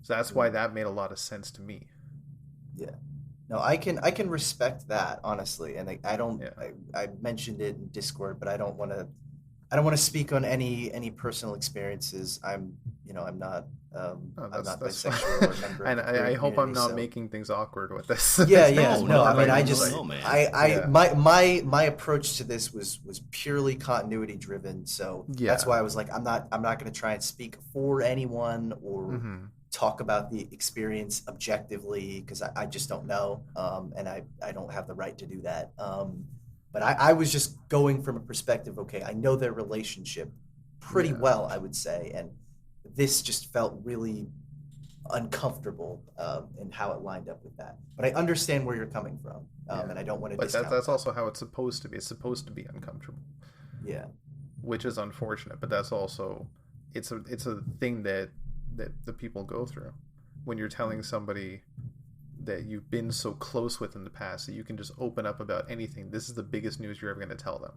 S3: So that's why that made a lot of sense to me.
S2: Yeah. No, I can respect that, honestly, and I don't.
S3: Yeah.
S2: I mentioned it in Discord, but I don't want to speak on any personal experiences. I'm not bisexual or a member
S3: and
S2: of the queer
S3: I hope I'm
S2: community,
S3: not
S2: so.
S3: making things awkward with this.
S2: Yeah.
S4: No,
S2: I mean,
S4: no,
S2: I just
S4: no, man.
S2: I
S3: Yeah.
S2: my approach to this was purely continuity driven. So
S3: Yeah.
S2: that's why I was like, I'm not going to try and speak for anyone or
S3: Mm-hmm.
S2: talk about the experience objectively, because I just don't know, and I don't have the right to do that. But I was just going from a perspective, okay, I know their relationship pretty
S3: Yeah.
S2: well, I would say, and this just felt really uncomfortable in how it lined up with that. But I understand where you're coming from, and I don't want to
S3: But
S2: discount
S3: that's
S2: that.
S3: also how it's supposed to be. It's supposed to be uncomfortable,
S2: Yeah.
S3: which is unfortunate. But that's also it's a thing that the people go through when you're telling somebody that you've been so close with in the past that you can just open up about anything. This is the biggest news you're ever going to tell them.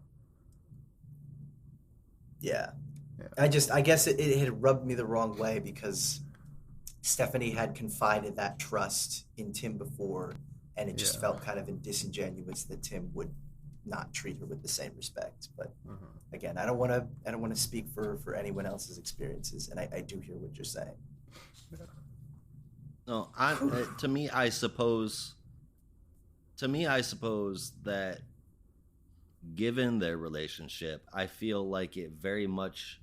S2: Yeah.
S3: Yeah.
S2: I guess it had rubbed me the wrong way because Stephanie had confided that trust in Tim before, and it just
S3: Yeah.
S2: felt kind of disingenuous that Tim would not treat her with the same respect. But again, I don't want to speak for anyone else's experiences, and I do hear what you're saying.
S4: No, to me, I suppose that given their relationship, I feel like it very much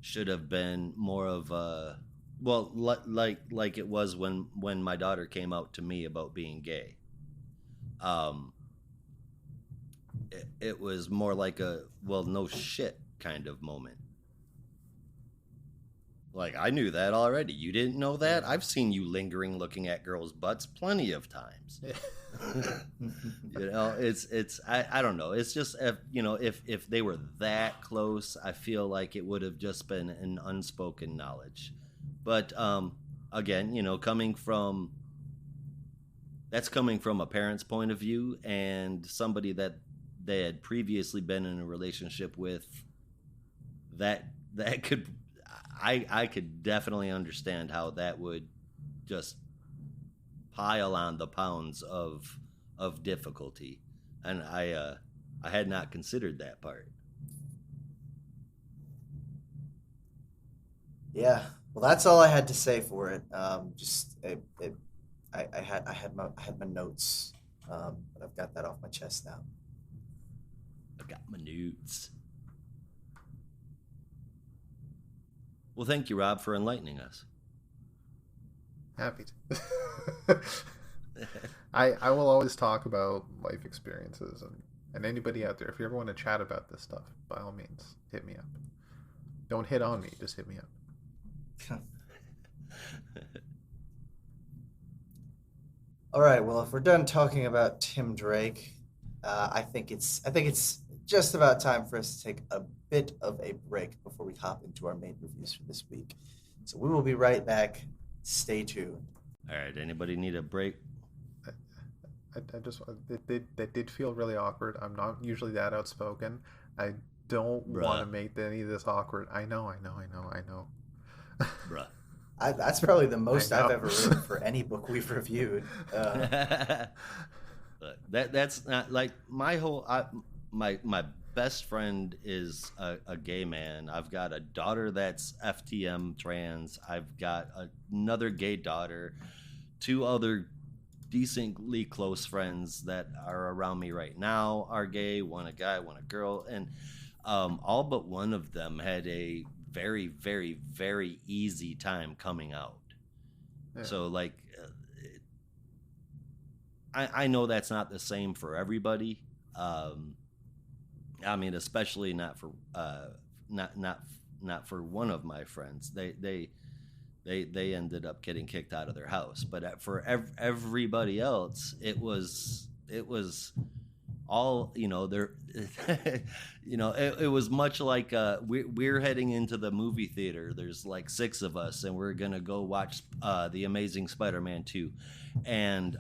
S4: should have been more of a, well, like it was when my daughter came out to me about being gay. It was more like a, well, no shit kind of moment. Like, I knew that already. You didn't know that? I've seen you lingering looking at girls' butts plenty of times. You know, it's I don't know. It's just, if they were that close, I feel like it would have just been an unspoken knowledge. But again, coming from a parent's point of view and somebody that they had previously been in a relationship with, that could, I could definitely understand how that would just pile on the pounds of difficulty, and I had not considered that part.
S2: Yeah, well, that's all I had to say for it. I had my notes, but I've got that off my chest now.
S4: I got my notes. Well, thank you, Rob, for enlightening us.
S3: Happy to. I will always talk about life experiences, and anybody out there, if you ever want to chat about this stuff, by all means, hit me up. Don't hit on me, just hit me up.
S2: All right, well, if we're done talking about Tim Drake, I think it's just about time for us to take a bit of a break before we hop into our main reviews for this week. So we will be right back. Stay tuned.
S4: All right, anybody need a break?
S3: That did feel really awkward. I'm not usually that outspoken. I don't want to make any of this awkward. I know.
S4: Bruh.
S2: That's probably the most I've ever written for any book we've reviewed.
S4: That's not like my whole. My best friend is a gay man. I've got a daughter that's FTM trans. I've got another gay daughter, 2 other decently close friends that are around me right now are gay. One a guy, one a girl, and all but one of them had a very, very, very easy time coming out.
S3: Yeah.
S4: So like, I know that's not the same for everybody. I mean, especially not for not for one of my friends. They ended up getting kicked out of their house. But for everybody else, it was all, you know, there. You know, it was much like we're heading into the movie theater. There's like 6 of us, and we're gonna go watch The Amazing Spider-Man 2, and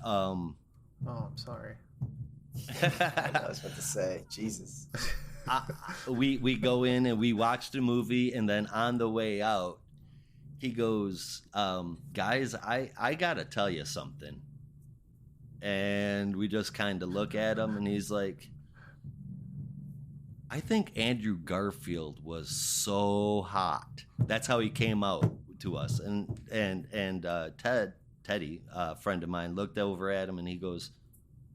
S3: Oh, I'm sorry.
S2: I was about to say, Jesus.
S4: we go in and we watch the movie, and then on the way out, he goes, guys, I gotta tell you something. And we just kind of look at him, and he's like, I think Andrew Garfield was so hot. That's how he came out to us. And Teddy, a friend of mine, looked over at him, and he goes,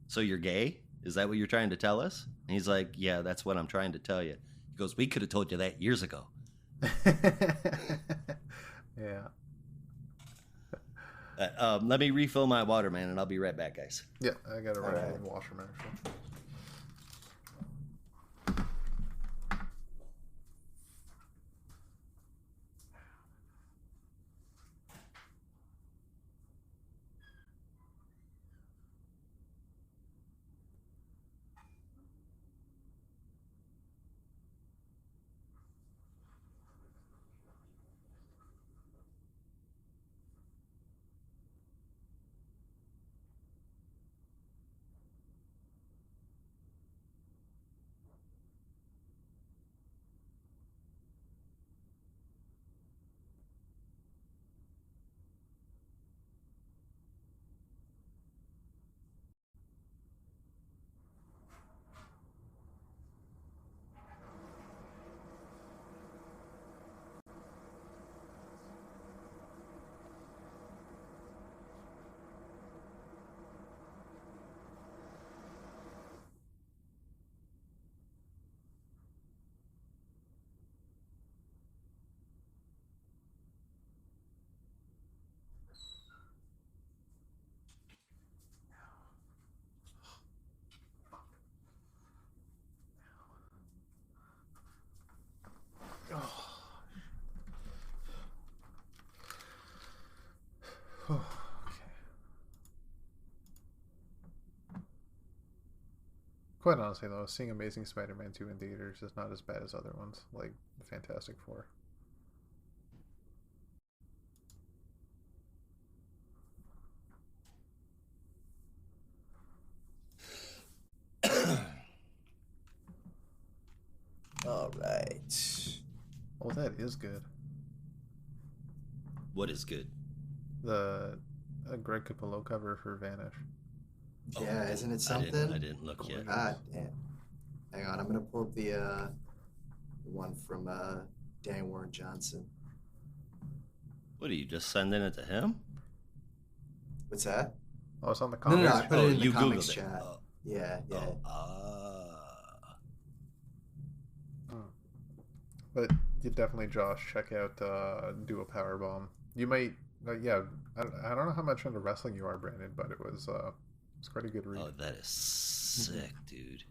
S4: so you're gay? Is that what you're trying to tell us? And he's like, yeah, that's what I'm trying to tell you. He goes, we could have told you that years ago.
S3: Yeah.
S4: Let me refill my water, man, and I'll be right back, guys.
S3: Yeah, I got to run
S2: All right.
S3: to the washroom, actually. Okay. Quite honestly, though, seeing Amazing Spider-Man 2 in theaters is not as bad as other ones, like the Fantastic Four.
S2: All right.
S3: Oh, that is good.
S4: What is good?
S3: The Greg Capullo cover for Vanish.
S2: Yeah,
S4: Oh,
S2: isn't it something?
S4: I didn't look yet.
S2: God damn. Hang on, I'm gonna pull up the one from Dan Warren Johnson.
S4: What are you just sending it to him?
S2: What's that?
S3: Oh, it's on the
S2: No, no,
S3: comics.
S2: no, I put it in the
S4: you
S2: comics
S4: Googled it.
S2: chat.
S4: Oh,
S2: Yeah, yeah.
S3: But you definitely, Josh, check out Do a Powerbomb. You might, yeah. I don't know how much into wrestling you are, Brandon, but it's quite a good read.
S4: Oh, that is sick, dude.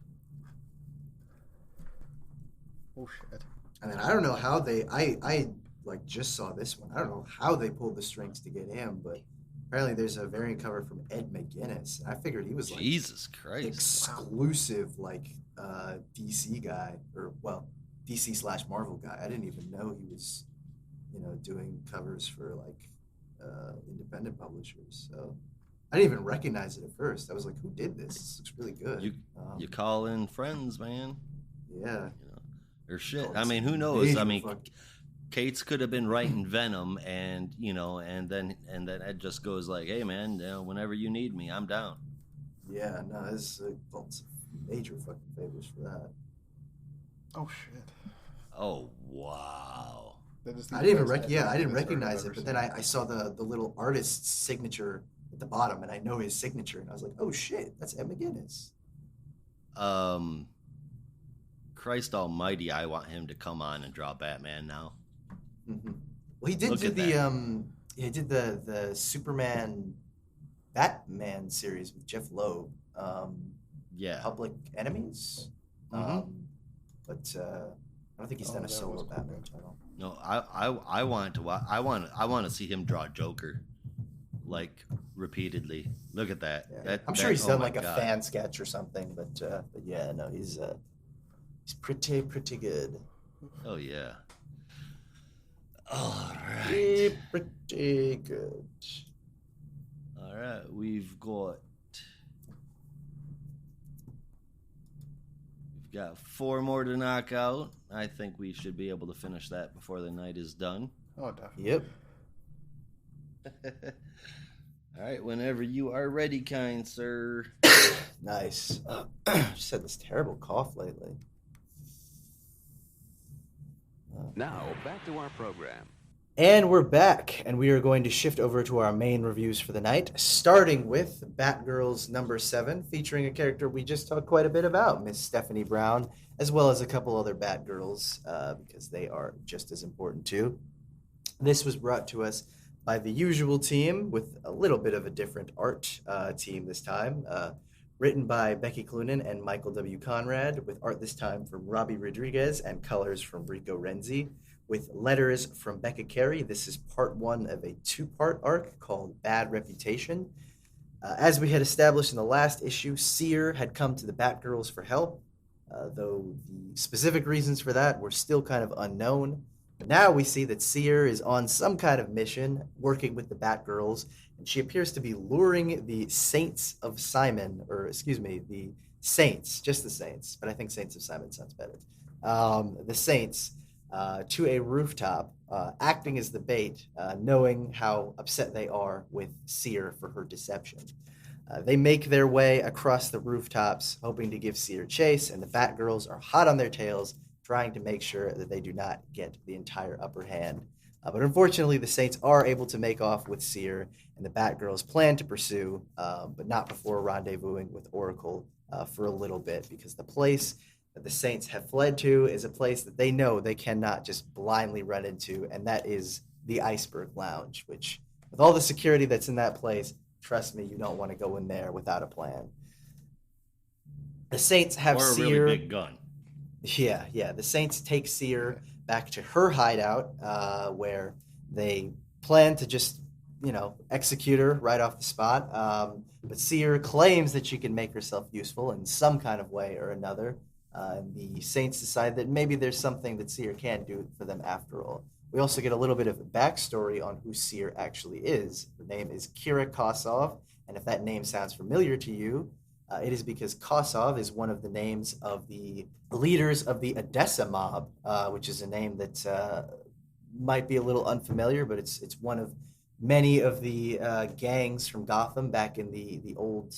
S3: Oh shit.
S2: And then I don't know how I like just saw this one. I don't know how they pulled the strings to get him, but apparently there's a variant cover from Ed McGuinness. I figured he was like
S4: Jesus Christ.
S2: exclusive like DC guy, or well, DC/Marvel guy. I didn't even know he was, doing covers for like independent publishers. So I didn't even recognize it at first. I was like, who did this? This looks really good.
S4: You call in friends, man.
S2: Yeah.
S4: Or shit.
S2: Oh,
S4: I
S2: it's
S4: mean, who knows? I
S2: major
S4: mean,
S2: fuck-
S4: Kate's could have been writing Venom, and and then Ed just goes like, "Hey, man, whenever you need me, I'm down."
S2: Yeah, no, it's major fucking favors for that.
S3: Oh shit.
S4: Oh wow.
S3: That is the
S2: I didn't even
S3: best
S2: I didn't
S3: I've
S2: recognize
S3: ever
S2: it, but
S3: seen.
S2: then I saw the little artist's signature at the bottom, and I know his signature, and I was like, oh shit, that's Ed McGuinness.
S4: Christ Almighty, I want him to come on and draw Batman now.
S2: Mm-hmm. Well, he did
S4: Look
S2: do
S4: at
S2: the
S4: that.
S2: he did the Superman Batman series with Jeff Loeb,
S4: Yeah.
S2: Public Enemies.
S4: Mm-hmm.
S2: Um, but I don't think he's
S3: Oh,
S2: done a
S3: that was
S2: solo
S3: quite
S2: Batman
S3: good.
S2: title.
S4: No, I want to I want to see him draw Joker, like repeatedly. Look at that.
S2: Yeah,
S4: That
S2: I'm sure
S4: that
S2: he's
S4: oh
S2: done
S4: my
S2: like a
S4: god.
S2: fan sketch or something. But yeah, no, he's pretty good.
S4: Oh yeah. All right.
S2: Pretty good.
S4: All right. We've got four more to knock out. I think we should be able to finish that before the night is done.
S3: Oh, definitely.
S2: Yep.
S4: All right, whenever you are ready, kind sir.
S2: Nice. Just had this terrible cough lately.
S1: Now, back to our program.
S2: And we're back, and we are going to shift over to our main reviews for the night, starting with Batgirls #7, featuring a character we just talked quite a bit about, Miss Stephanie Brown, as well as a couple other Batgirls, because they are just as important too. This was brought to us by the usual team, with a little bit of a different art team this time. Written by Becky Cloonan and Michael W. Conrad, with art this time from Robbie Rodriguez and colors from Rico Renzi, with letters from Becca Carey. This is part one of a two-part arc called Bad Reputation. As we had established in the last issue, Seer had come to the Batgirls for help, though the specific reasons for that were still kind of unknown. But now we see that Seer is on some kind of mission, working with the Batgirls, and she appears to be luring the Saints of Simon, or excuse me, the Saints, just the Saints, but I think Saints of Simon sounds better. The Saints to a rooftop, acting as the bait, knowing how upset they are with Seer for her deception. They make their way across the rooftops, hoping to give Seer chase, and the Batgirls are hot on their tails, trying to make sure that they do not get the entire upper hand. But unfortunately, the Saints are able to make off with Seer, and the Batgirls plan to pursue, but not before rendezvousing with Oracle for a little bit, because the place that the Saints have fled to is a place that they know they cannot just blindly run into, and that is the Iceberg Lounge, which, with all the security that's in that place, trust me, you don't want to go in there without a plan. The Saints have
S4: Or a
S2: Seer.
S4: really big gun.
S2: Yeah. The Saints take Seer back to her hideout, where they plan to just, execute her right off the spot. But Seer claims that she can make herself useful in some kind of way or another. And the Saints decide that maybe there's something that Seer can do for them after all. We also get a little bit of backstory on who Seer actually is. Her name is Kira Kosov, and if that name sounds familiar to you, it is because Kosov is one of the names of the leaders of the Odessa mob, which is a name that might be a little unfamiliar, but it's one of many of the gangs from Gotham back in the old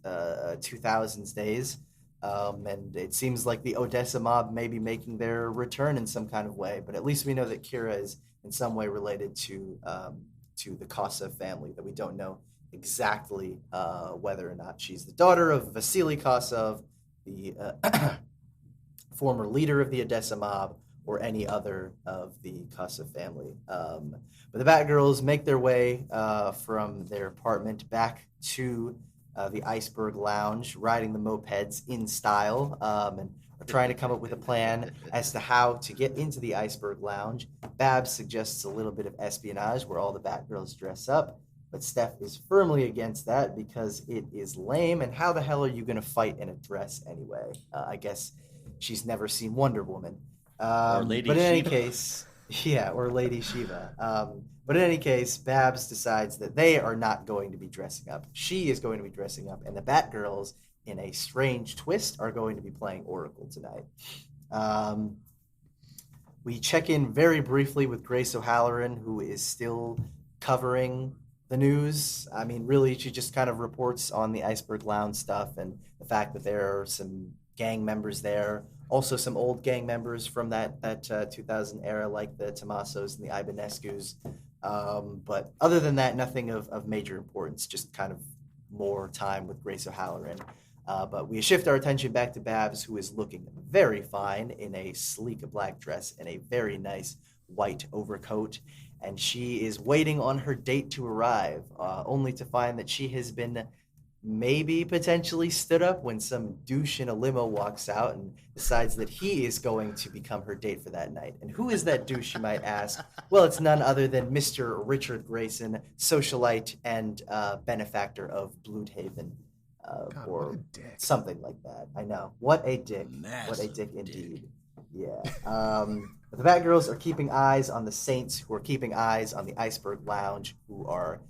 S2: 2000s days. And it seems like the Odessa mob may be making their return in some kind of way, but at least we know that Kira is in some way related to the Kosov family, that we don't know exactly whether or not she's the daughter of Vasily Kosov, the former leader of the Odessa mob, or any other of the Kosov family. But the Batgirls make their way from their apartment back to the Iceberg Lounge, riding the mopeds in style, and are trying to come up with a plan as to how to get into the Iceberg Lounge. Babs suggests a little bit of espionage where all the Batgirls dress up, but Steph is firmly against that because it is lame, and how the hell are you going to fight in a dress anyway? I guess she's never seen Wonder Woman.
S4: Or Lady
S2: But in any
S4: Shiva.
S2: case, yeah, or Lady Shiva. But in any case, Babs decides that they are not going to be dressing up. She is going to be dressing up, and the Batgirls, in a strange twist, are going to be playing Oracle tonight. We check in very briefly with Grace O'Halloran, who is still covering the news. I mean, really, she just kind of reports on the Iceberg Lounge stuff and the fact that there are some gang members there. Also, some old gang members from that 2000 era, like the Tomasos and the Ibanescus. But other than that, nothing of major importance, just kind of more time with Grace O'Halloran. But we shift our attention back to Babs, who is looking very fine in a sleek black dress and a very nice white overcoat, and she is waiting on her date to arrive, only to find that she has been maybe potentially stood up when some douche in a limo walks out and decides that he is going to become her date for that night. And who is that douche, you might ask? Well, it's none other than Mr. Richard Grayson, socialite and benefactor of Bloodhaven,
S3: God, what
S2: or
S3: a dick.
S2: something like that. I know. What a dick. What a
S4: Massive
S2: dick
S4: dick.
S2: indeed. Yeah. The Batgirls are keeping eyes on the Saints, who are keeping eyes on the Iceberg Lounge, who are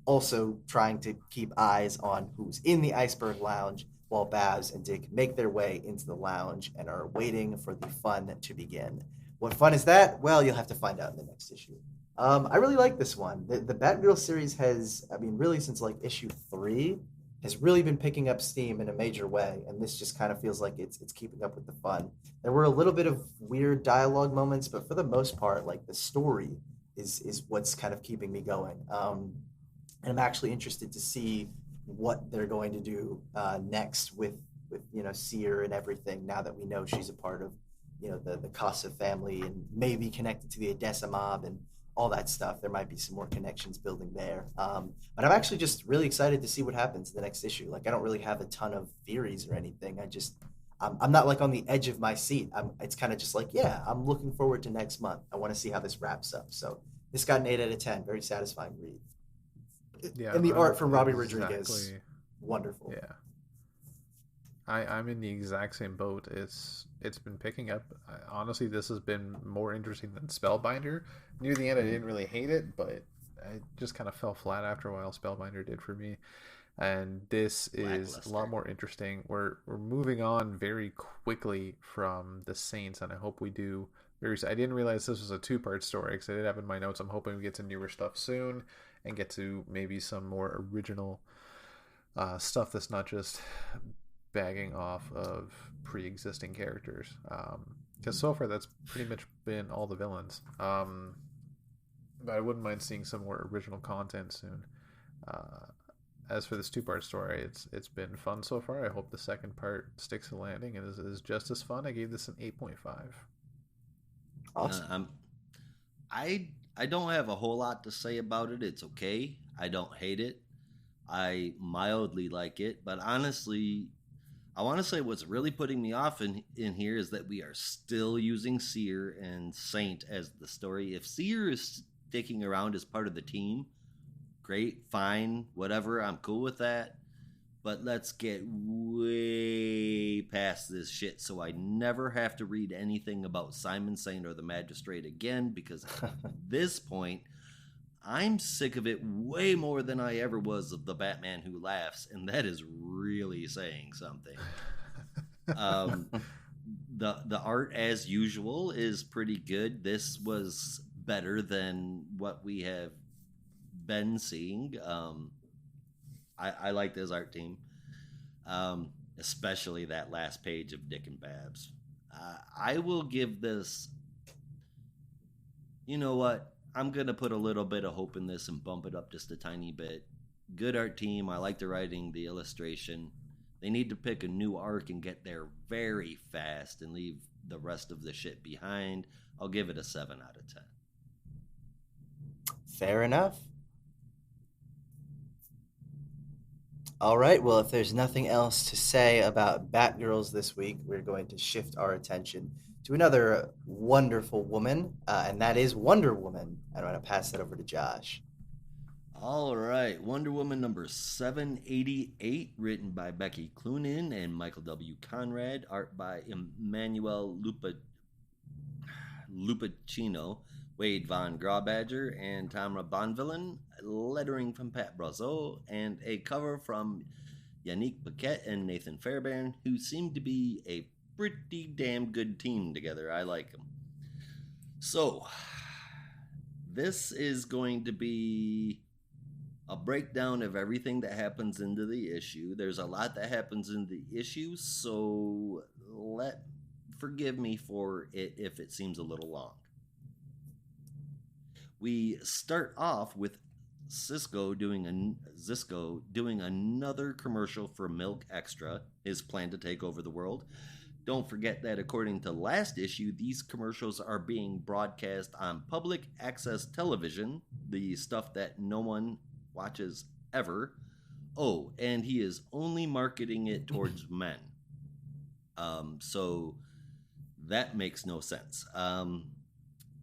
S2: also trying to keep eyes on who's in the Iceberg Lounge, while Babs and Dick make their way into the lounge and are waiting for the fun to begin. What fun is that? Well, you'll have to find out in the next issue. I really like this one. The Batgirl series has, I mean, really since like issue 3, has really been picking up steam in a major way, and this just kind of feels like it's keeping up with the fun. There were a little bit of weird dialogue moments, but for the most part, like the story is what's kind of keeping me going. And I'm actually interested to see what they're going to do next with Seer and everything. Now that we know she's a part of the Casa family and maybe connected to the Odessa mob and all that stuff, there might be some more connections building there. But I'm actually just really excited to see what happens in the next issue. Like I don't really have a ton of theories or anything. I'm not like on the edge of my seat. It's kind of just like, yeah, I'm looking forward to next month. I want to see how this wraps up. So this got an 8 out of 10. Very satisfying read.
S3: Yeah,
S2: And the
S3: I'm
S2: art from Robbie
S3: exactly-
S2: Rodriguez, wonderful.
S3: Yeah, I'm in the exact same boat. It's been picking up. Honestly, this has been more interesting than Spellbinder. Near the end, I didn't really hate it, but it just kind of fell flat after a while. Spellbinder did for me, and this is a
S4: Lackluster.
S3: lot more interesting. We're moving on very quickly from the Saints, and I hope we do. I didn't realize this was a 2-part story because I did have in my notes. I'm hoping we get to newer stuff soon and get to maybe some more original stuff that's not just bagging off of pre-existing characters. Because so far that's pretty much been all the villains. But I wouldn't mind seeing some more original content soon. As for this 2-part story, it's been fun so far. I hope the second part sticks the landing and is just as fun. I gave this an 8.5.
S2: Awesome.
S4: I don't have a whole lot to say about it. It's okay. I don't hate it. I mildly like it, but honestly, I want to say what's really putting me off in here is that we are still using Seer and Saint as the story. If Seer is sticking around as part of the team, great, fine, whatever. I'm cool with that. But let's get way past this shit so I never have to read anything about Simon Saint or the Magistrate again, because at this point, I'm sick of it way more than I ever was of the Batman Who Laughs, and that is really saying something. The art, as usual, is pretty good. This was better than what we have been seeing. I like this art team, especially that last page of Dick and Babs. I will give this. You know what? I'm gonna put a little bit of hope in this and bump it up just a tiny bit. Good art team. I like the writing, the illustration. They need to pick a new arc and get there very fast and leave the rest of the shit behind. I'll give it a 7 out of 10.
S2: Fair enough. All right, well, if there's nothing else to say about Batgirls this week, we're going to shift our attention to another wonderful woman, and that is Wonder Woman. I'm going to pass that over to Josh.
S4: All right, Wonder Woman number 788, written by Becky Cloonan and Michael W. Conrad, art by Emmanuel Lupacino, Wade Von Grawbadger, and Tamra Bonvillain, lettering from Pat Brazeau, and a cover from Yannick Paquette and Nathan Fairbairn, who seem to be a pretty damn good team together. I like them. So, this is going to be a breakdown of everything that happens into the issue. There's a lot that happens in the issue, so forgive me for it if it seems a little long. We start off with Zisco doing another commercial for Milk Extra, his plan to take over the world. Don't forget that according to last issue, these commercials are being broadcast on public access television, the stuff that no one watches ever. Oh, and he is only marketing it towards men. So that makes no sense.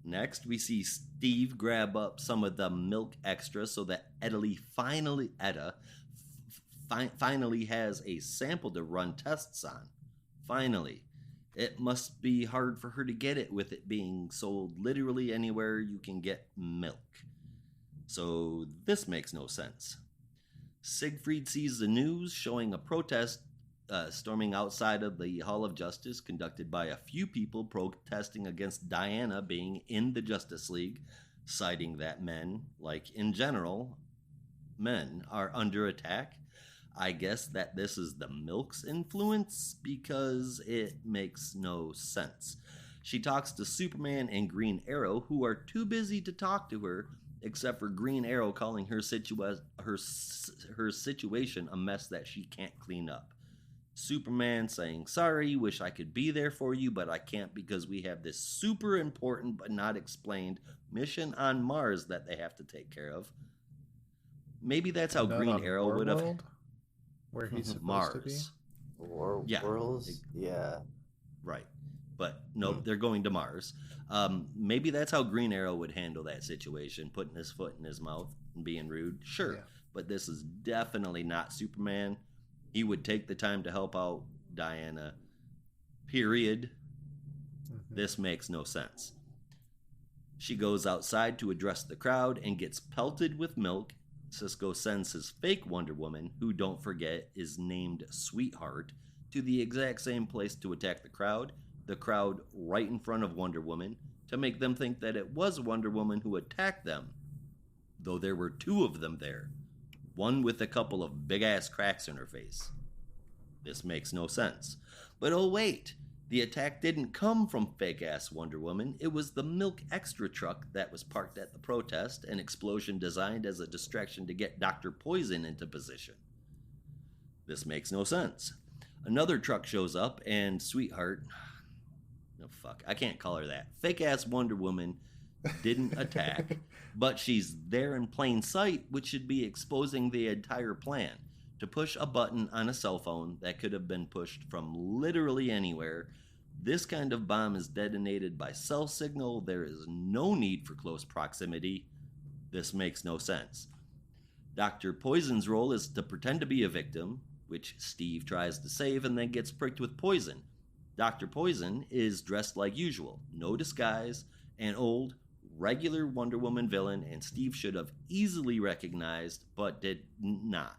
S4: Next, we see Steve grab up some of the milk extra so that Etta finally has a sample to run tests on. Finally. It must be hard for her to get it with it being sold literally anywhere you can get milk. So this makes no sense. Siegfried sees the news showing a protest storming outside of the Hall of Justice conducted by a few people protesting against Diana being in the Justice League, citing that men, like in general, men are under attack. I guess that this is the milk's influence because it makes no sense. She talks to Superman and Green Arrow, who are too busy to talk to her, except for Green Arrow calling her situation a mess that she can't clean up. Superman saying, "Sorry, wish I could be there for you, but I can't because we have this super important but not explained mission on Mars that they have to take care of." Maybe that's how
S3: Not
S4: Green
S3: on
S4: Arrow would have...
S3: World, where he's supposed
S4: Mars.
S3: to be.
S4: Yeah.
S2: Worlds? Yeah.
S4: Right. But no, they're going to Mars. Maybe that's how Green Arrow would handle that situation, putting his foot in his mouth and being rude. Sure.
S3: Yeah.
S4: But this is definitely not Superman. He would take the time to help out Diana. Period.
S3: Mm-hmm.
S4: This makes no sense. She goes outside to address the crowd and gets pelted with milk. Cisco sends his fake Wonder Woman, who, don't forget, is named Sweetheart, to the exact same place to attack the crowd right in front of Wonder Woman, to make them think that it was Wonder Woman who attacked them, though there were two of them there, one with a couple of big-ass cracks in her face. This makes no sense. But oh wait, the attack didn't come from fake-ass Wonder Woman. It was the milk extra truck that was parked at the protest, an explosion designed as a distraction to get Dr. Poison into position. This makes no sense. Another truck shows up, and Sweetheart... No, fuck. I can't call her that. Fake-ass Wonder Woman didn't attack, but she's there in plain sight, which should be exposing the entire plan. To push a button on a cell phone that could have been pushed from literally anywhere. This kind of bomb is detonated by cell signal. There is no need for close proximity. This makes no sense. Dr. Poison's role is to pretend to be a victim, which Steve tries to save and then gets pricked with poison. Dr. Poison is dressed like usual, no disguise, an old, regular Wonder Woman villain, and Steve should have easily recognized, but did not.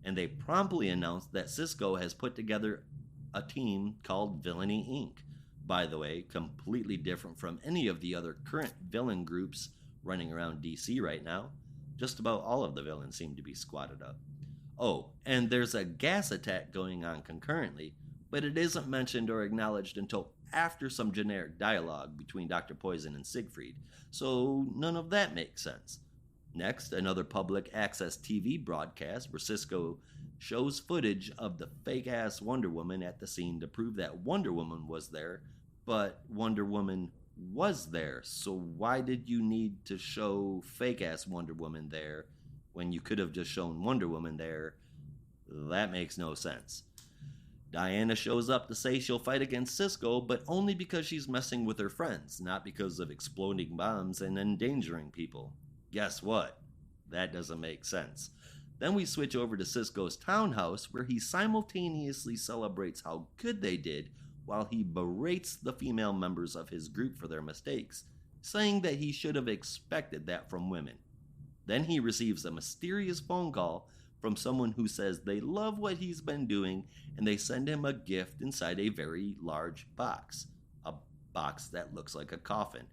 S4: And they promptly announced that Cisco has put together a team called Villainy Inc. By the way, completely different from any of the other current villain groups running around DC right now. Just about all of the villains seem to be squatted up. Oh, and there's a gas attack going on concurrently, but it isn't mentioned or acknowledged until after some generic dialogue between Dr. Poison and Siegfried, so none of that makes sense. Next, another public access TV broadcast where Cisco shows footage of the fake-ass Wonder Woman at the scene to prove that Wonder Woman was there, but Wonder Woman was there, so why did you need to show fake-ass Wonder Woman there when you could have just shown Wonder Woman there? That makes no sense. Diana shows up to say she'll fight against Cisco, but only because she's messing with her friends, not because of exploding bombs and endangering people. Guess what? That doesn't make sense. Then we switch over to Cisco's townhouse, where he simultaneously celebrates how good they did while he berates the female members of his group for their mistakes, saying that he should have expected that from women. Then he receives a mysterious phone call from someone who says they love what he's been doing, and they send him a gift inside a very large box. A box that looks like a coffin.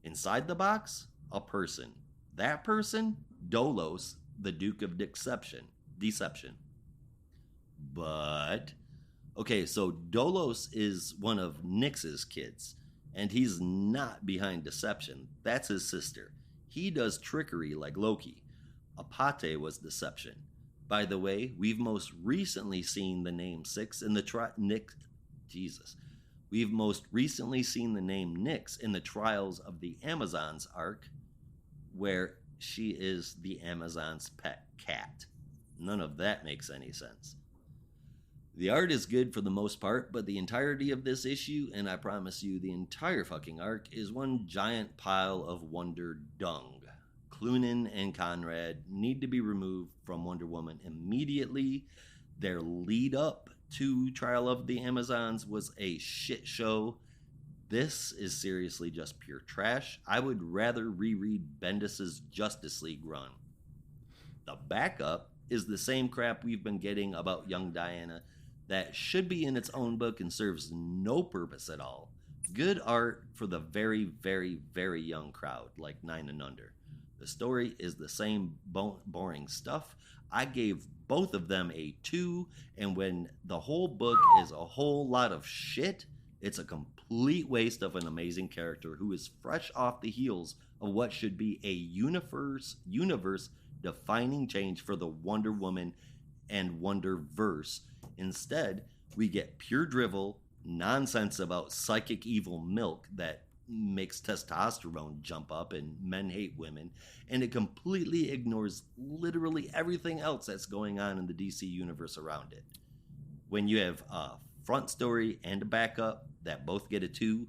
S4: Inside the box, a person. That person, Dolos, the Duke of Deception. But, okay, so Dolos is one of Nyx's kids, and he's not behind deception. That's his sister. He does trickery like Loki. Apate was deception. By the way, we've most recently seen the name 6 in the We've most recently seen the name Nyx in the Trials of the Amazons arc, where she is the Amazon's pet cat. None of that makes any sense. The art is good for the most part, but the entirety of this issue, and I promise you the entire fucking arc, is one giant pile of Wonder dung. Clunan and Conrad need to be removed from Wonder Woman immediately. Their lead up to Trial of the Amazons was a shit show. This is seriously just pure trash. I would rather reread Bendis's Justice League run. The backup is the same crap we've been getting about young Diana that should be in its own book and serves no purpose at all. Good art for the very, very, very young crowd, like 9 and under. The story is the same boring stuff. I gave both of them a 2, and when the whole book is a whole lot of shit, it's a complete waste of an amazing character who is fresh off the heels of what should be a universe-defining change for the Wonder Woman and Wonderverse. Instead, we get pure drivel, nonsense about psychic evil milk that makes testosterone jump up and men hate women, and it completely ignores literally everything else that's going on in the DC universe around it. When you have a front story and a backup that both get a 2,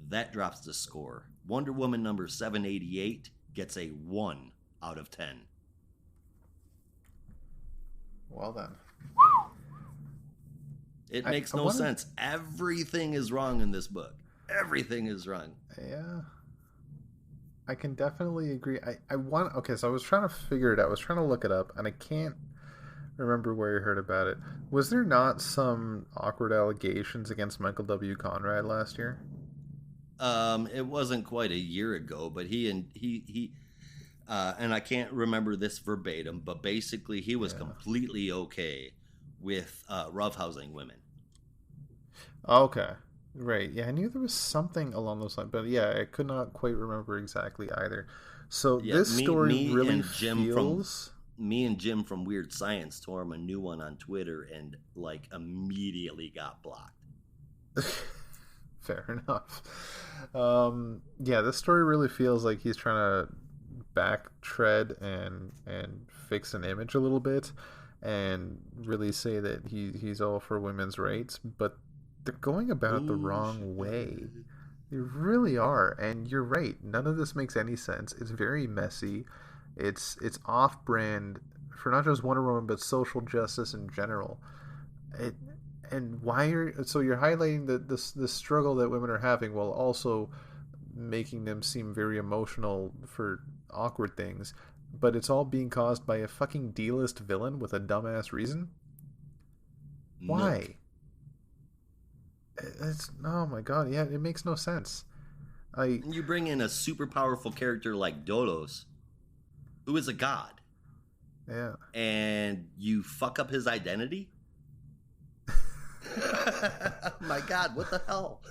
S4: that drops the score. Wonder Woman number 788 gets a 1 out of 10.
S3: Well then.
S4: It makes no sense. Everything is wrong in this book. Everything is wrong.
S3: Yeah. I can definitely agree. Okay, so I was trying to figure it out. I was trying to look it up, and I can't remember where I heard about it. Was there not some awkward allegations against Michael W. Conrad last year?
S4: It wasn't quite a year ago, but he and I can't remember this verbatim, but basically he was completely okay with roughhousing women.
S3: Okay. Right. Yeah, I knew there was something along those lines, but yeah, I could not quite remember exactly either. So this story really feels...
S4: Me and Jim from Weird Science tore him a new one on Twitter and, like, immediately got blocked.
S3: Fair enough. Yeah, this story really feels like he's trying to backtread and fix an image a little bit and really say that he's all for women's rights, but they're going about it the wrong way. They really are, and you're right. None of this makes any sense. It's very messy. It's off-brand for not just Wonder Woman, but social justice in general. And why you're highlighting the struggle that women are having while also making them seem very emotional for awkward things, but it's all being caused by a fucking D-list villain with a dumbass reason. Why? It's oh my god, yeah, it makes no sense.
S4: You bring in a super powerful character like Dolos, who is a god.
S3: Yeah. And
S4: you fuck up his identity? My god, what the hell?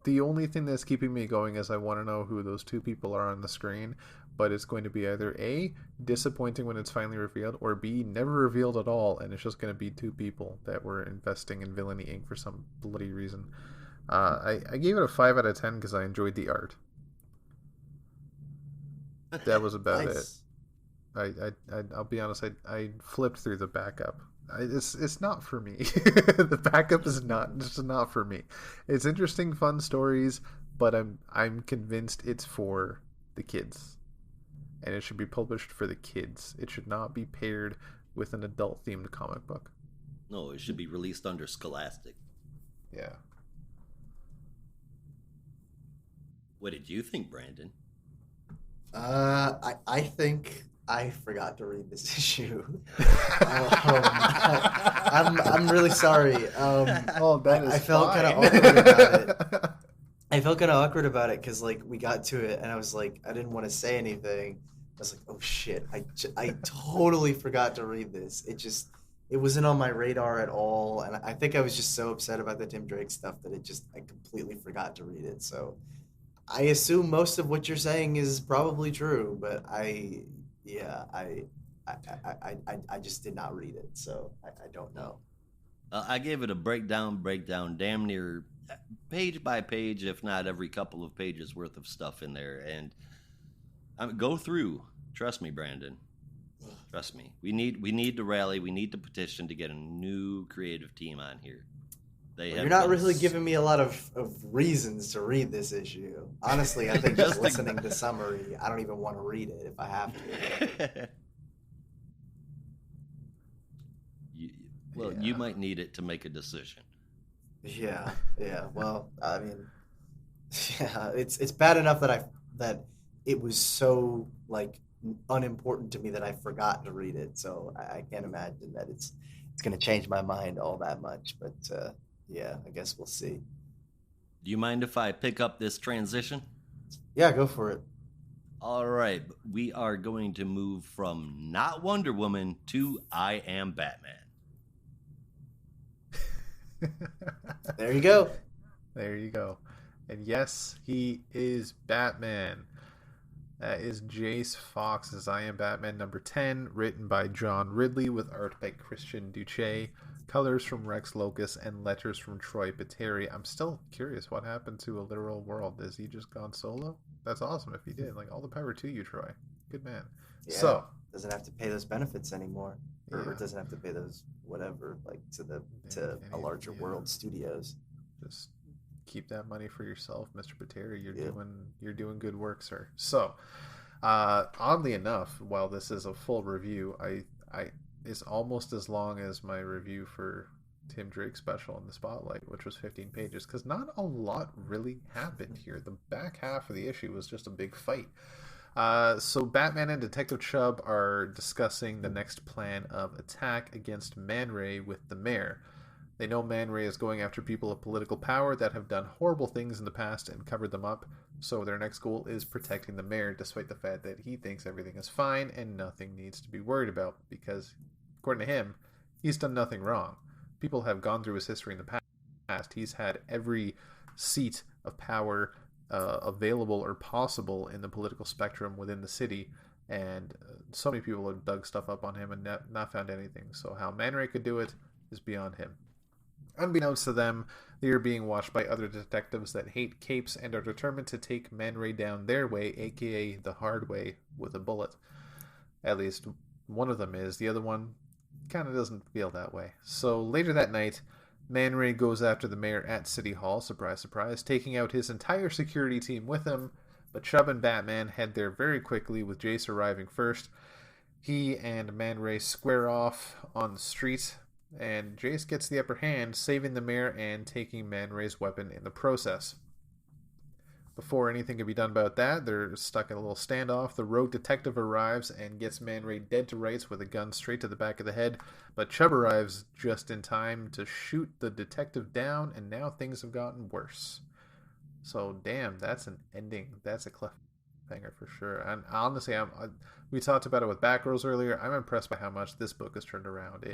S3: The only thing that's keeping me going is I want to know who those two people are on the screen, but it's going to be either A, disappointing when it's finally revealed, or B, never revealed at all, and it's just going to be two people that were investing in Villainy Inc. for some bloody reason. I gave it a 5 out of 10 because I enjoyed the art. That was about it. I'll be honest, I flipped through the backup. It's not for me. The backup is not for me. It's interesting, fun stories, but I'm convinced it's for the kids, and it should be published for the kids. It should not be paired with an adult themed comic book.
S4: No, it should be released under Scholastic.
S3: Yeah.
S4: What did you think, Brandon?
S2: I think I forgot to read this issue. I'm really sorry. I felt kind of awkward about it. I felt kind of awkward about it because like we got to it and I was like, I didn't want to say anything. I was like, oh shit, I totally forgot to read this. It wasn't on my radar at all, and I think I was just so upset about the Tim Drake stuff that I completely forgot to read it. So I assume most of what you're saying is probably true, but I just did not read it, so I don't know.
S4: I gave it a breakdown, damn near page by page, if not every couple of pages worth of stuff in there. And go through. Trust me, Brandon. Trust me. We need to rally. We need to petition to get a new creative team on here.
S2: You're not really giving me a lot of reasons to read this issue. Honestly, I think just listening to summary, I don't even want to read it if I have to.
S4: You might need it to make a decision.
S2: Yeah. Well, I mean, yeah, it's bad enough that it was so like unimportant to me that I forgot to read it. So I can't imagine that it's going to change my mind all that much. But yeah, I guess we'll see.
S4: Do you mind if I pick up this transition?
S2: Yeah, go for it.
S4: All right, we are going to move from not Wonder Woman to I Am Batman.
S2: There you go.
S3: There you go. And yes, he is Batman. That is Jace Fox's I Am Batman number 10, written by John Ridley with art by Christian Duce, colors from Rex Locus, and letters from Troy Pateri. I'm still curious what happened to A Literal World. Has he just gone solo? That's awesome if he did. Like, all the power to you, Troy. Good man.
S2: Yeah,
S3: so
S2: doesn't have to pay those benefits anymore. Or doesn't have to pay those whatever, like to a larger world studios.
S3: Just keep that money for yourself, Mr. Pateri. You're doing good work, sir. So, oddly enough, while this is a full review, I is almost as long as my review for Tim Drake's special in the Spotlight, which was 15 pages, because not a lot really happened here. The back half of the issue was just a big fight. So Batman and Detective Chubb are discussing the next plan of attack against Man Ray with the mayor. They know Man Ray is going after people of political power that have done horrible things in the past and covered them up, so their next goal is protecting the mayor, despite the fact that he thinks everything is fine and nothing needs to be worried about, because, according to him, he's done nothing wrong. People have gone through his history in the past. He's had every seat of power available or possible in the political spectrum within the city, and so many people have dug stuff up on him and not found anything. So how Man Ray could do it is beyond him. Unbeknownst to them, they are being watched by other detectives that hate capes and are determined to take Man Ray down their way, aka the hard way, with a bullet. At least one of them is. The other one kind of doesn't feel that way. So later that night, Man Ray goes after the mayor at City Hall, surprise, surprise, taking out his entire security team with him, but Chubb and Batman head there very quickly, with Jace arriving first. He and Man Ray square off on the street, and Jace gets the upper hand, saving the mayor and taking Man Ray's weapon in the process. Before anything can be done about that, they're stuck in a little standoff. The rogue detective arrives and gets Man Ray dead to rights with a gun straight to the back of the head, but Chubb arrives just in time to shoot the detective down, and now things have gotten worse. So, damn, that's an ending. That's a cliffhanger for sure. And honestly, we talked about it with Batgirls earlier. I'm impressed by how much this book has turned around.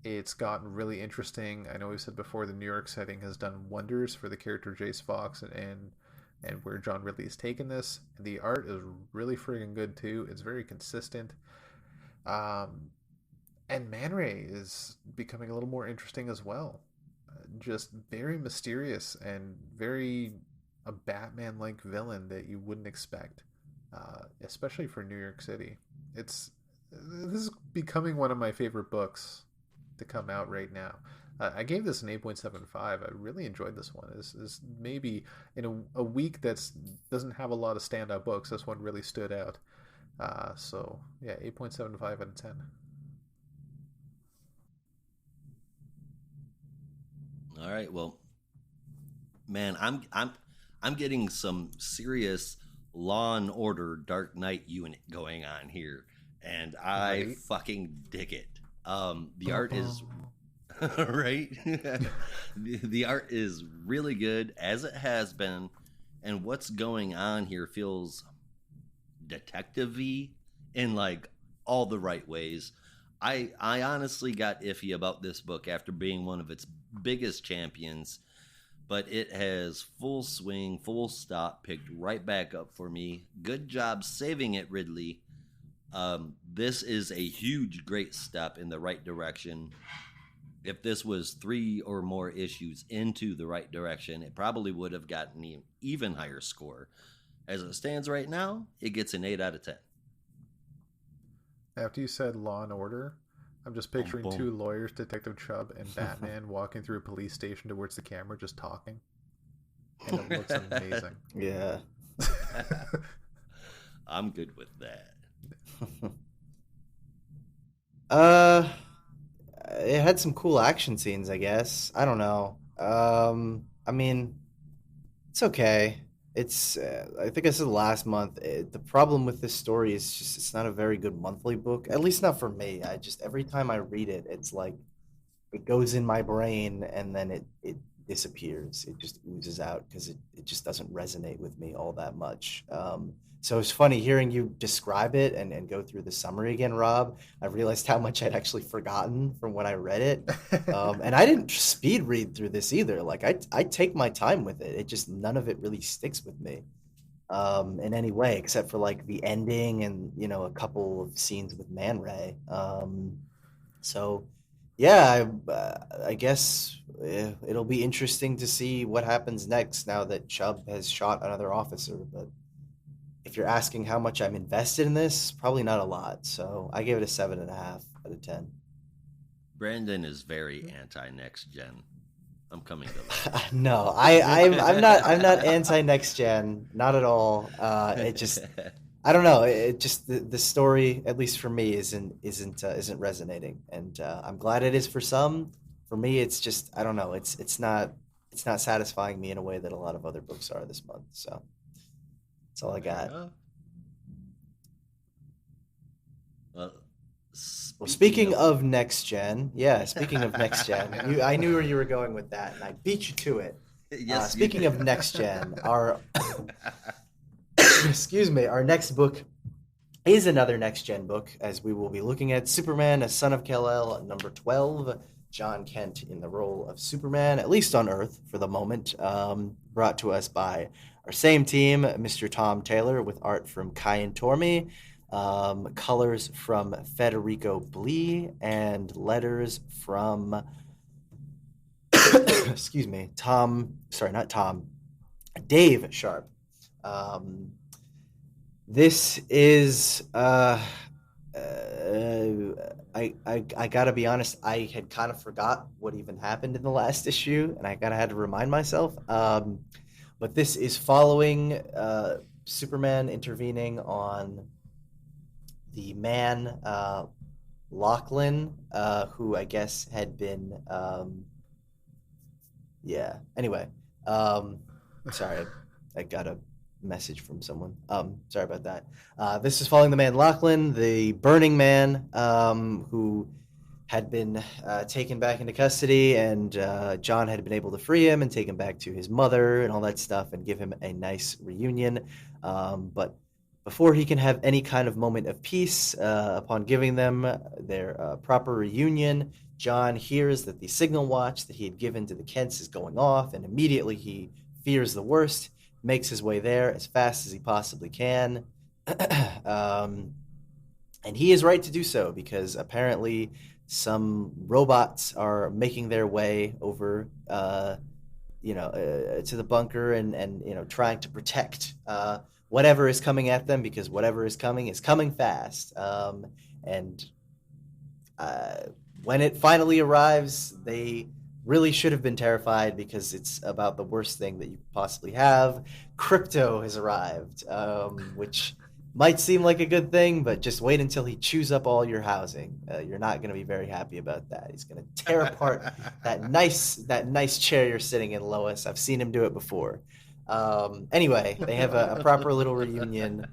S3: It's gotten really interesting. I know we said before the New York setting has done wonders for the character Jace Fox and where John Ridley has taken this. The art is really friggin' good too. It's very consistent. And Man Ray is becoming a little more interesting as well. Just very mysterious and very a Batman-like villain that you wouldn't expect, especially for New York City. This is becoming one of my favorite books to come out right now. I gave this an 8.75. I really enjoyed this one. This is maybe in a week that doesn't have a lot of standout books. This one really stood out. So yeah, 8.75 out of 10.
S4: All right, well, man, I'm getting some serious Law and Order Dark Knight unit going on here, and I fucking dig it. The art is right. The art is really good, as it has been, and what's going on here feels detective-y in like all the right ways. I honestly got iffy about this book after being one of its biggest champions, but it has full swing, full stop, picked right back up for me. Good job saving it, Ridley. This is a huge, great step in the right direction. if this was 3 or more issues into the right direction, it probably would have gotten an even higher score. As it stands right now, it gets an 8 out of 10.
S3: After you said Law and Order, I'm just
S4: Boom,
S3: picturing
S4: boom.
S3: two lawyers, Detective Chubb and Batman, walking through a police station towards the camera, just talking. And it looks amazing.
S2: Yeah.
S4: I'm good with that.
S2: It had some cool action scenes, I guess. I don't know. I mean, it's okay. It's I think I said last month. The problem with this story is just it's not a very good monthly book. At least not for me. I just every time I read it, it's like it goes in my brain and then it disappears. It just oozes out because it just doesn't resonate with me all that much. So it's funny hearing you describe it and go through the summary again, Rob. I realized how much I'd actually forgotten from when I read it. And I didn't speed read through this either. Like I take my time with it. It just none of it really sticks with me in any way, except for like the ending and a couple of scenes with Man Ray. So yeah, I guess it'll be interesting to see what happens next now that Chubb has shot another officer. But if you're asking how much I'm invested in this, probably not a lot. So I gave it a 7.5 out of 10.
S4: Brandon is very anti-next gen. I'm coming to that.
S2: No, I'm not anti next gen, not at all. It just I don't know. It just the story, at least for me, isn't resonating, and I'm glad it is for some. For me, it's just I don't know. It's not satisfying me in a way that a lot of other books are this month. So that's all I got.
S4: Well,
S2: Speaking of next gen, speaking of next gen, I knew where you were going with that, and I beat you to it.
S4: Yes,
S2: Speaking of next gen, our excuse me, our next book is another next gen book, as we will be looking at Superman, a Son of Kal-El, number 12. John Kent in the role of Superman, at least on Earth for the moment. Brought to us by our same team, Mr. Tom Taylor, with art from Kyan Tormey. Colors from Federico Blee, and letters from excuse me, Dave Sharp. This is I gotta be honest, I had kind of forgot what even happened in the last issue, and I kind of had to remind myself. But this is following Superman intervening on the man Lachlan, who I guess had been Anyway, sorry, I got a message from someone. Sorry about that. This is following the man Lachlan, the Burning Man, who had been taken back into custody, and John had been able to free him and take him back to his mother and all that stuff and give him a nice reunion. But before he can have any kind of moment of peace upon giving them their proper reunion, John hears that the signal watch that he had given to the Kents is going off, and immediately he fears the worst, makes his way there as fast as he possibly can. And he is right to do so, because apparently some robots are making their way over to the bunker and trying to protect whatever is coming at them, because whatever is coming fast. And when it finally arrives, they really should have been terrified, because it's about the worst thing that you could possibly have. Crypto has arrived, which might seem like a good thing, but just wait until he chews up all your housing. You're not going to be very happy about that. He's going to tear apart that nice chair you're sitting in, Lois. I've seen him do it before. Anyway, they have a proper little reunion,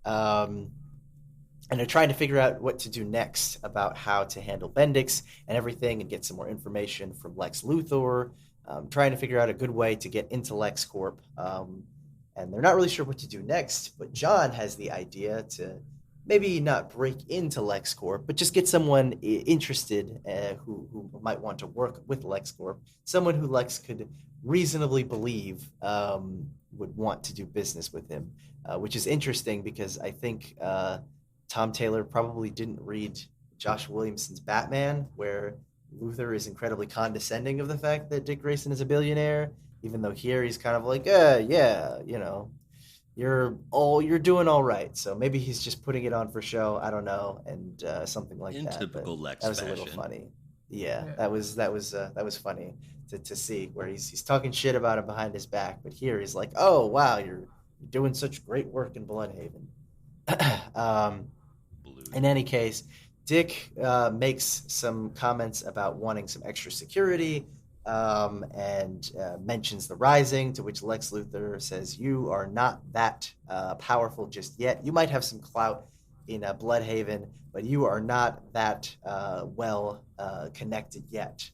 S2: and they're trying to figure out what to do next about how to handle Bendix and everything, and get some more information from Lex Luthor, trying to figure out a good way to get into LexCorp. And they're not really sure what to do next, but John has the idea to maybe not break into LexCorp, but just get someone interested who might want to work with LexCorp, someone who Lex could reasonably believe would want to do business with him, which is interesting because I think Tom Taylor probably didn't read Josh Williamson's Batman, where Luthor is incredibly condescending of the fact that Dick Grayson is a billionaire, even though here he's kind of like, yeah, you're doing all right. So maybe he's just putting it on for show. I don't know, and something like
S4: In
S2: that.
S4: typical
S2: But
S4: Lex
S2: that was a
S4: fashion.
S2: little funny. Yeah,
S3: Yeah.
S2: that was funny to see where he's talking shit about him behind his back, but here he's like, oh wow, you're doing such great work in Bloodhaven. um,
S4: Blue.
S2: in any case, Dick makes some comments about wanting some extra security, and mentions the Rising, to which Lex Luthor says, "You are not that powerful just yet. You might have some clout in Bloodhaven, but you are not that well connected yet,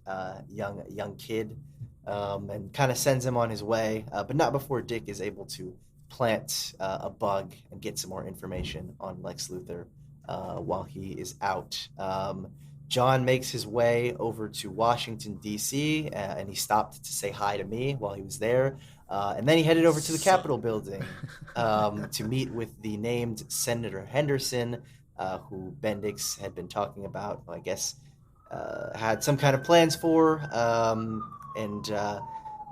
S2: young kid." And kind of sends him on his way, but not before Dick is able to plant a bug and get some more information on Lex Luthor while he is out. John makes his way over to Washington, D.C., and he stopped to say hi to me while he was there. And then he headed over to the Capitol building to meet with the named Senator Henderson, who Bendix had been talking about, I guess, had some kind of plans for. And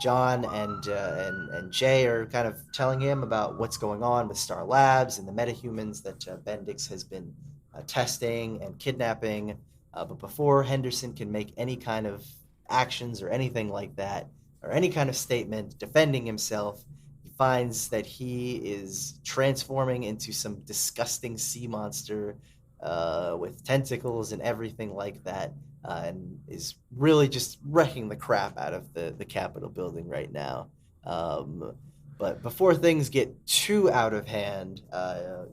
S2: John and Jay are kind of telling him about what's going on with Star Labs and the metahumans that Bendix has been testing and kidnapping. But before Henderson can make any kind of actions or anything like that, or any kind of statement defending himself, he finds that he is transforming into some disgusting sea monster with tentacles and everything like that. And is really just wrecking the crap out of the Capitol building right now. But before things get too out of hand,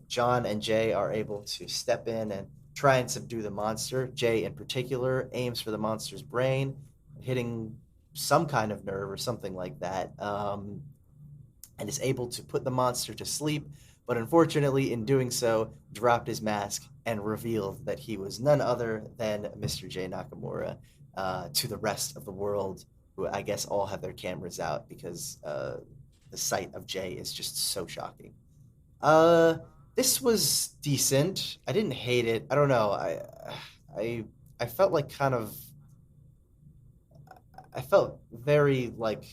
S2: John and Jay are able to step in and try and subdue the monster. Jay, in particular, aims for the monster's brain, hitting some kind of nerve or something like that, and is able to put the monster to sleep. But unfortunately, in doing so, dropped his mask and revealed that he was none other than Mr. J. Nakamura to the rest of the world, who I guess all have their cameras out because the sight of Jay is just so shocking. This was decent. I didn't hate it. I don't know. I I felt like I felt very like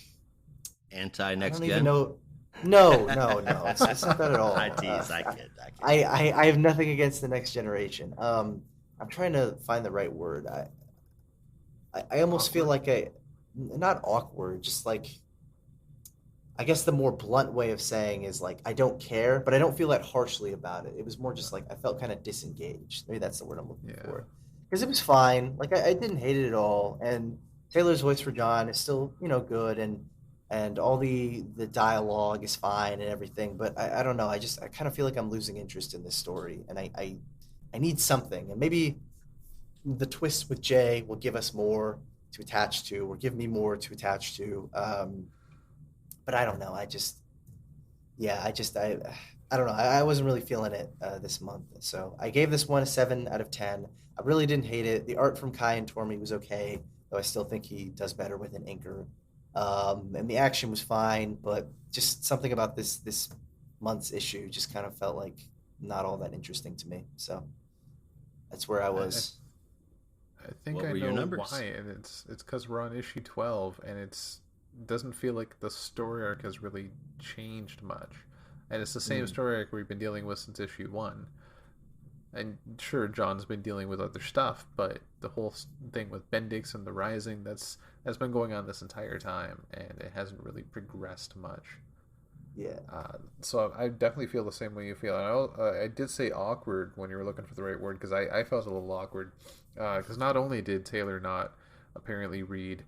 S4: Anti
S2: I
S4: next
S2: don't
S4: gen.
S2: even know. No. It's not that at all.
S4: I tease. I kid.
S2: I have nothing against the next generation. I'm trying to find the right word. I almost feel like not awkward, just like I guess the more blunt way of saying is like I don't care, but I don't feel that harshly about it. It was more just like I felt kind of disengaged. Maybe that's the word I'm looking for. Because it was fine. Like I didn't hate it at all, and Taylor's voice for John is still good, and all the dialogue is fine and everything. But I don't know. I kind of feel like I'm losing interest in this story, and I need something, and maybe the twist with Jay will give us more to attach to, or give me more to attach to. But I don't know. I don't know. I wasn't really feeling it this month. So I gave this one a 7 out of 10. I really didn't hate it. The art from Kai and Tormey was okay, though I still think he does better with an inker. And the action was fine, but just something about this month's issue just kind of felt like not all that interesting to me. So that's where I was.
S3: I think
S4: What
S3: I
S4: were your
S3: know
S4: numbers?
S3: why, and it's because we're on issue 12, and doesn't feel like the story arc has really changed much, and it's the same story arc we've been dealing with since issue 1. And sure, John's been dealing with other stuff, but the whole thing with Bendix and the Rising that's been going on this entire time, and it hasn't really progressed much.
S2: Yeah.
S3: So I definitely feel the same way you feel. And I did say awkward when you were looking for the right word, because I felt a little awkward. Because not only did Taylor not apparently read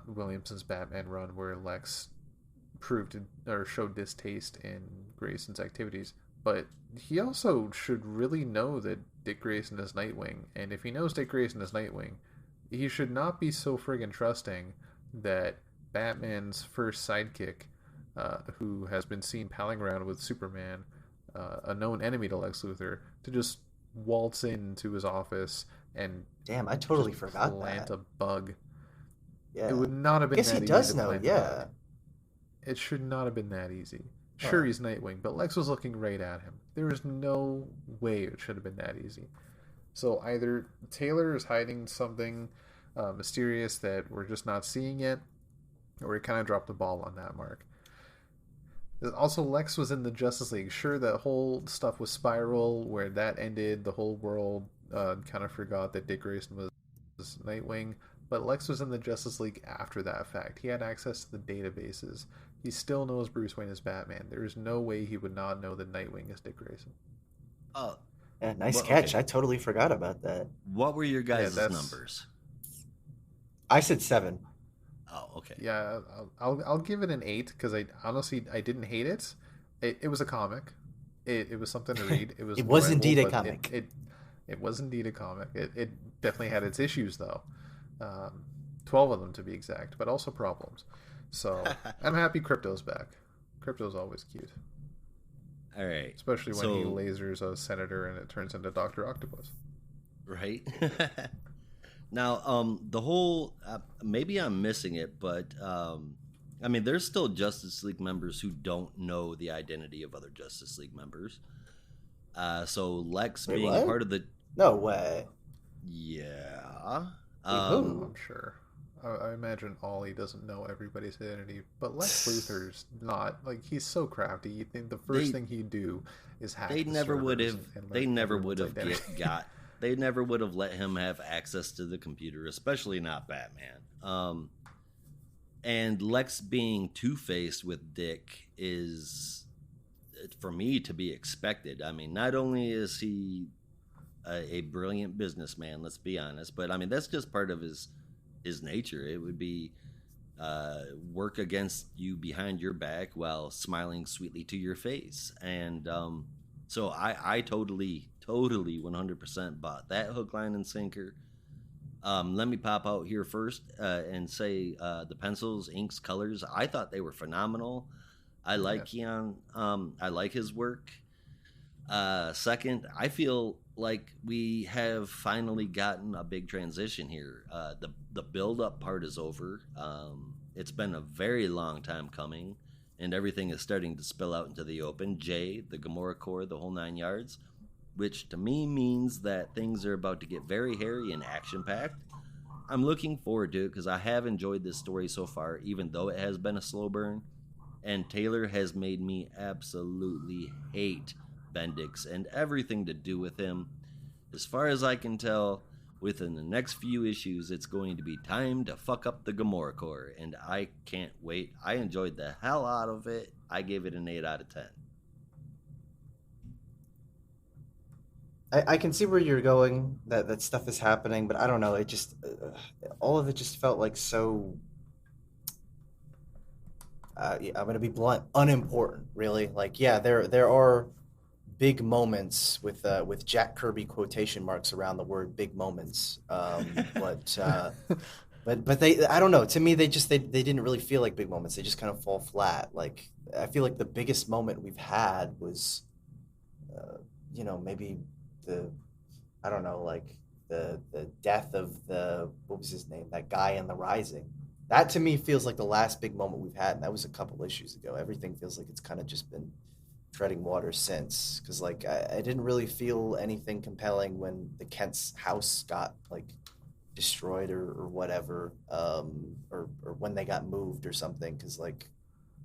S3: Williamson's Batman run, where Lex proved or showed distaste in Grayson's activities, but he also should really know that Dick Grayson is Nightwing. And if he knows Dick Grayson is Nightwing, he should not be so friggin' trusting that Batman's first sidekick, who has been seen palling around with Superman, a known enemy to Lex Luthor, to just waltz into his office and
S2: Damn, I totally
S3: just
S2: forgot
S3: plant
S2: that.
S3: a bug.
S2: Yeah.
S3: It would not have been
S2: Guess
S3: that
S2: he
S3: easy
S2: does
S3: to
S2: know,
S3: plant a
S2: yeah.
S3: bug. It should not have been that easy. Sure, he's Nightwing, but Lex was looking right at him. There is no way it should have been that easy. So either Taylor is hiding something mysterious that we're just not seeing yet, or he kind of dropped the ball on that mark. Also, Lex was in the Justice League. Sure, that whole stuff with Spiral, where that ended, the whole world kind of forgot that Dick Grayson was Nightwing. But Lex was in the Justice League after that fact. He had access to the databases. He still knows Bruce Wayne is Batman. There is no way he would not know that Nightwing is Dick Grayson.
S4: Oh,
S2: Yeah, nice
S4: well,
S2: catch.
S4: okay.
S2: I totally forgot about that.
S4: What were your guys'
S3: that's-
S4: numbers?
S2: I said 7.
S4: Oh, okay.
S3: Yeah, I'll give it an 8 because I honestly didn't hate it. It was a comic. It was something to read. It was
S2: It was
S3: enjoyable,
S2: indeed a
S3: but
S2: comic.
S3: It was indeed a comic. It definitely had its issues though, 12 of them to be exact, but also problems. So I'm happy Crypto's back. Crypto's always cute,
S4: All right.
S3: especially when
S4: So-
S3: he lasers a senator and it turns into Doctor Octopus.
S4: Right. Now, the whole maybe I'm missing it, but I mean, there's still Justice League members who don't know the identity of other Justice League members. So Lex
S2: Wait,
S4: being
S2: what?
S4: part of the
S2: No way.
S4: yeah.
S2: who?
S3: I'm sure. I imagine Ollie doesn't know everybody's identity, but Lex Luthor's not. Like, he's so crafty. You think the first thing he'd do is hack
S4: They
S3: the
S4: never would
S3: servers
S4: have.
S3: and
S4: They
S3: learn
S4: never
S3: everyone's
S4: would have
S3: identity.
S4: got. They never would have let him have access to the computer, especially not Batman. And Lex being two-faced with Dick is, for me, to be expected. I mean, not only is he a brilliant businessman, let's be honest, but I mean that's just part of his nature. It would be work against you behind your back while smiling sweetly to your face, and so I totally 100% bought that hook, line, and sinker. Let me pop out here first and say the pencils, inks, colors, I thought they were phenomenal. I like Keon. I like his work. Second, I feel like we have finally gotten a big transition here. The build-up part is over. It's been a very long time coming, and everything is starting to spill out into the open. Jay, the Gamora Corps, the whole 9 yards, which to me means that things are about to get very hairy and action-packed. I'm looking forward to it because I have enjoyed this story so far, even though it has been a slow burn. And Taylor has made me absolutely hate Bendix and everything to do with him. As far as I can tell, within the next few issues, it's going to be time to fuck up the Gamora Corps, and I can't wait. I enjoyed the hell out of it. I gave it an 8 out of 10.
S2: I can see where you're going, that stuff is happening, but I don't know. It just, all of it just felt like so, yeah, I'm going to be blunt, unimportant, really. Like, yeah, there are big moments with Jack Kirby quotation marks around the word big moments. But they, I don't know. To me, they didn't really feel like big moments. They just kind of fall flat. Like, I feel like the biggest moment we've had was, maybe I don't know, like the death of what was his name? That guy in The Rising. That to me feels like the last big moment we've had, and that was a couple issues ago. Everything feels like it's kind of just been treading water since, because like I didn't really feel anything compelling when the Kent's house got like destroyed or whatever, or when they got moved or something. Because like,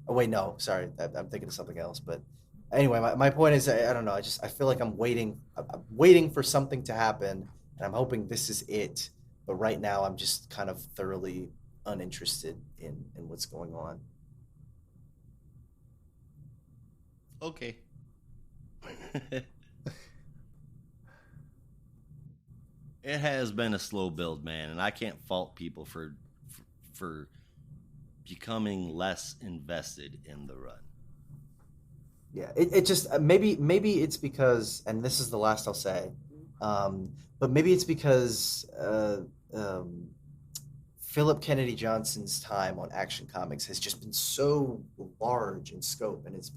S2: oh wait, no, sorry, I'm thinking of something else. But anyway, my point is, I don't know. I feel like I'm waiting for something to happen, and I'm hoping this is it. But right now, I'm just kind of thoroughly uninterested in what's going on.
S4: Okay. It has been a slow build, man, and I can't fault people for becoming less invested in the run.
S2: Yeah, it just maybe it's because, and this is the last I'll say, but maybe it's because Philip Kennedy Johnson's time on Action Comics has just been so large in scope, and it's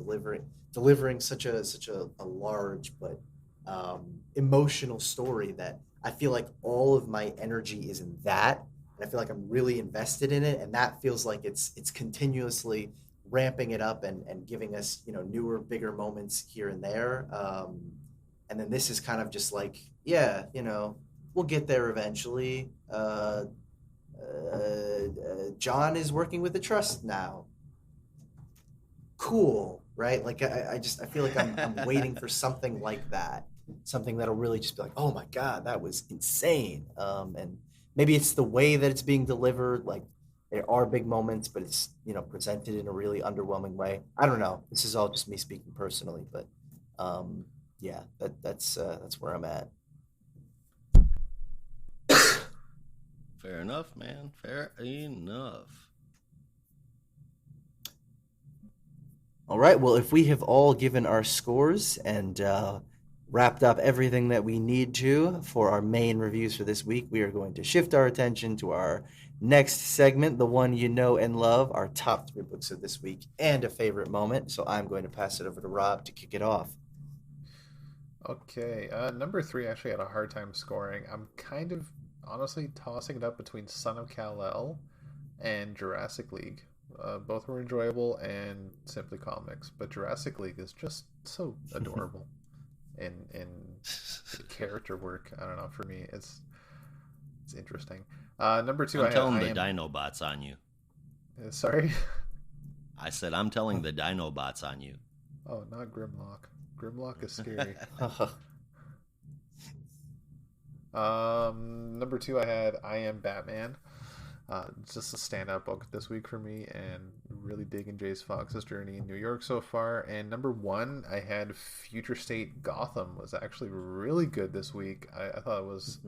S2: delivering such a large but emotional story that I feel like all of my energy is in that, and I feel like I'm really invested in it, and that feels like it's continuously ramping it up and giving us newer, bigger moments here and there. and then this is kind of just like, yeah, we'll get there eventually. John is working with the trust now. Cool, right? Like I feel like I'm waiting for something like that, something that'll really just be like, oh my god, that was insane. And maybe it's the way that it's being delivered. Like there are big moments, but it's presented in a really underwhelming way. I don't know. This is all just me speaking personally, but yeah, that's where I'm at.
S4: Fair enough, man. Fair enough.
S2: All right. Well, if we have all given our scores and wrapped up everything that we need to for our main reviews for this week, we are going to shift our attention to our next segment, the one you know and love, our top 3 books of this week and a favorite moment. So I'm going to pass it over to Rob to kick it off.
S3: Okay. Number 3 actually had a hard time scoring. I'm kind of honestly tossing it up between Son of Kal-El and Jurassic League. Both were enjoyable and simply comics, but Jurassic League is just so adorable in character work. I don't know, for me it's interesting. Number 2,
S4: I'm telling the Dinobots on you.
S3: Sorry?
S4: I said I'm telling the Dinobots on you.
S3: Oh, not Grimlock. Grimlock is scary. Number 2, I had I Am Batman. Just a standout book this week for me, and really digging Jace Fox's journey in New York so far. And number 1, I had Future State Gotham. Was actually really good this week. I thought it was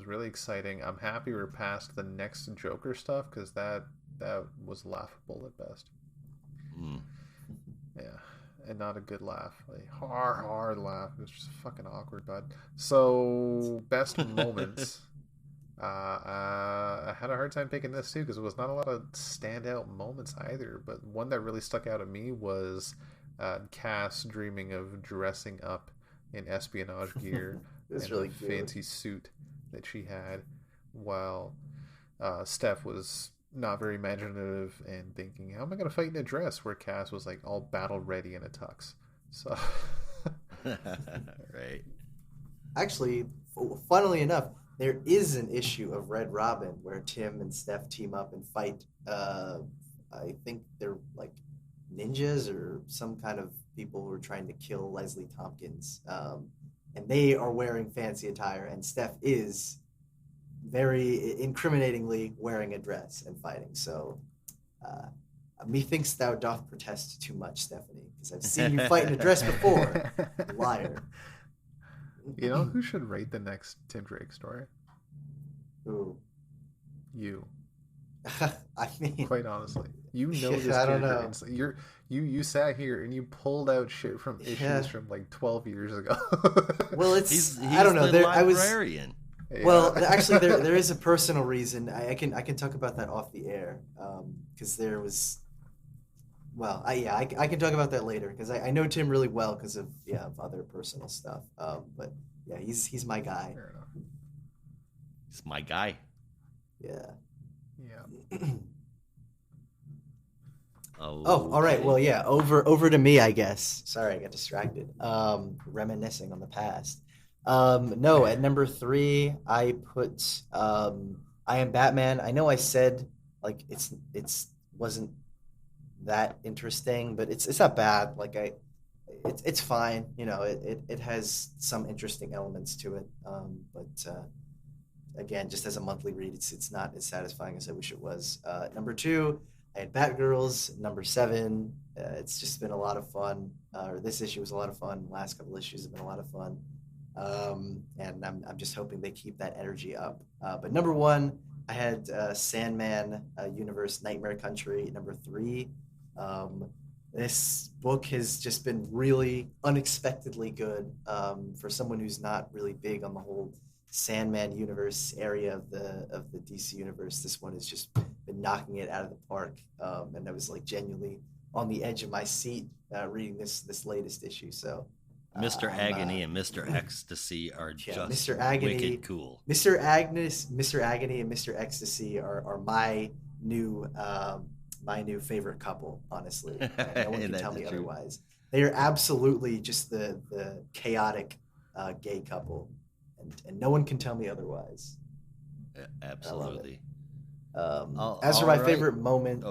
S3: really exciting. I'm happy we're past the next Joker stuff, because that was laughable at best. Yeah, and not a good laugh. Like hard laugh. It was just fucking awkward, bud. So best moments. I had a hard time picking this too, because it was not a lot of standout moments either, but one that really stuck out at me was Cass dreaming of dressing up in espionage gear and
S2: really
S3: a fancy suit that she had, while Steph was not very imaginative and thinking, how am I going to fight in a dress, where Cass was like all battle ready in a tux. So
S4: Right.
S2: Actually, funnily enough, there is an issue of Red Robin where Tim and Steph team up and fight. I think they're like ninjas or some kind of people who are trying to kill Leslie Tompkins. And they are wearing fancy attire, and Steph is very incriminatingly wearing a dress and fighting. So, methinks thou doth protest too much, Stephanie, because I've seen you fight in a dress before. Liar.
S3: You know who should write the next Tim Drake story?
S2: Who?
S3: You.
S2: I mean,
S3: quite honestly, you know this
S2: I don't
S3: character.
S2: know.
S3: You sat here and you pulled out shit from issues from like 12 years ago.
S2: Well, it's
S4: He's
S2: I don't know.
S4: the
S2: I was
S4: librarian.
S3: Yeah.
S2: well, actually, there is a personal reason. I can talk about that off the air, because there was. Well, I can talk about that later, because I know Tim really well because of other personal stuff. But yeah, he's my guy.
S3: Fair enough.
S4: He's my guy.
S2: Yeah.
S3: Yeah.
S2: Oh, all right. Well, yeah. Over to me, I guess. Sorry, I got distracted. Reminiscing on the past. No, at number 3, I put I Am Batman. I know I said like it's wasn't that interesting, but it's not bad. Like it's fine. It has some interesting elements to it. But again, just as a monthly read, it's not as satisfying as I wish it was. Number 2, I had Batgirls. Number 7, it's just been a lot of fun. Or this issue was a lot of fun. The last couple issues have been a lot of fun. And I'm just hoping they keep that energy up. But number 1, I had Sandman Universe Nightmare Country. Number 3. This book has just been really unexpectedly good for someone who's not really big on the whole Sandman universe area of the DC universe. This one has just been knocking it out of the park, and I was like genuinely on the edge of my seat reading this latest issue. So
S4: Mr. Agony and Mr. Ecstasy are just
S2: Mr. Agony,
S4: wicked cool.
S2: Mr. Agony, and Mr. Ecstasy are my new favorite couple. Honestly, no one can tell me otherwise. They are absolutely just the chaotic gay couple, and no one can tell me otherwise.
S4: Absolutely.
S2: As for my
S4: right.
S2: favorite moment,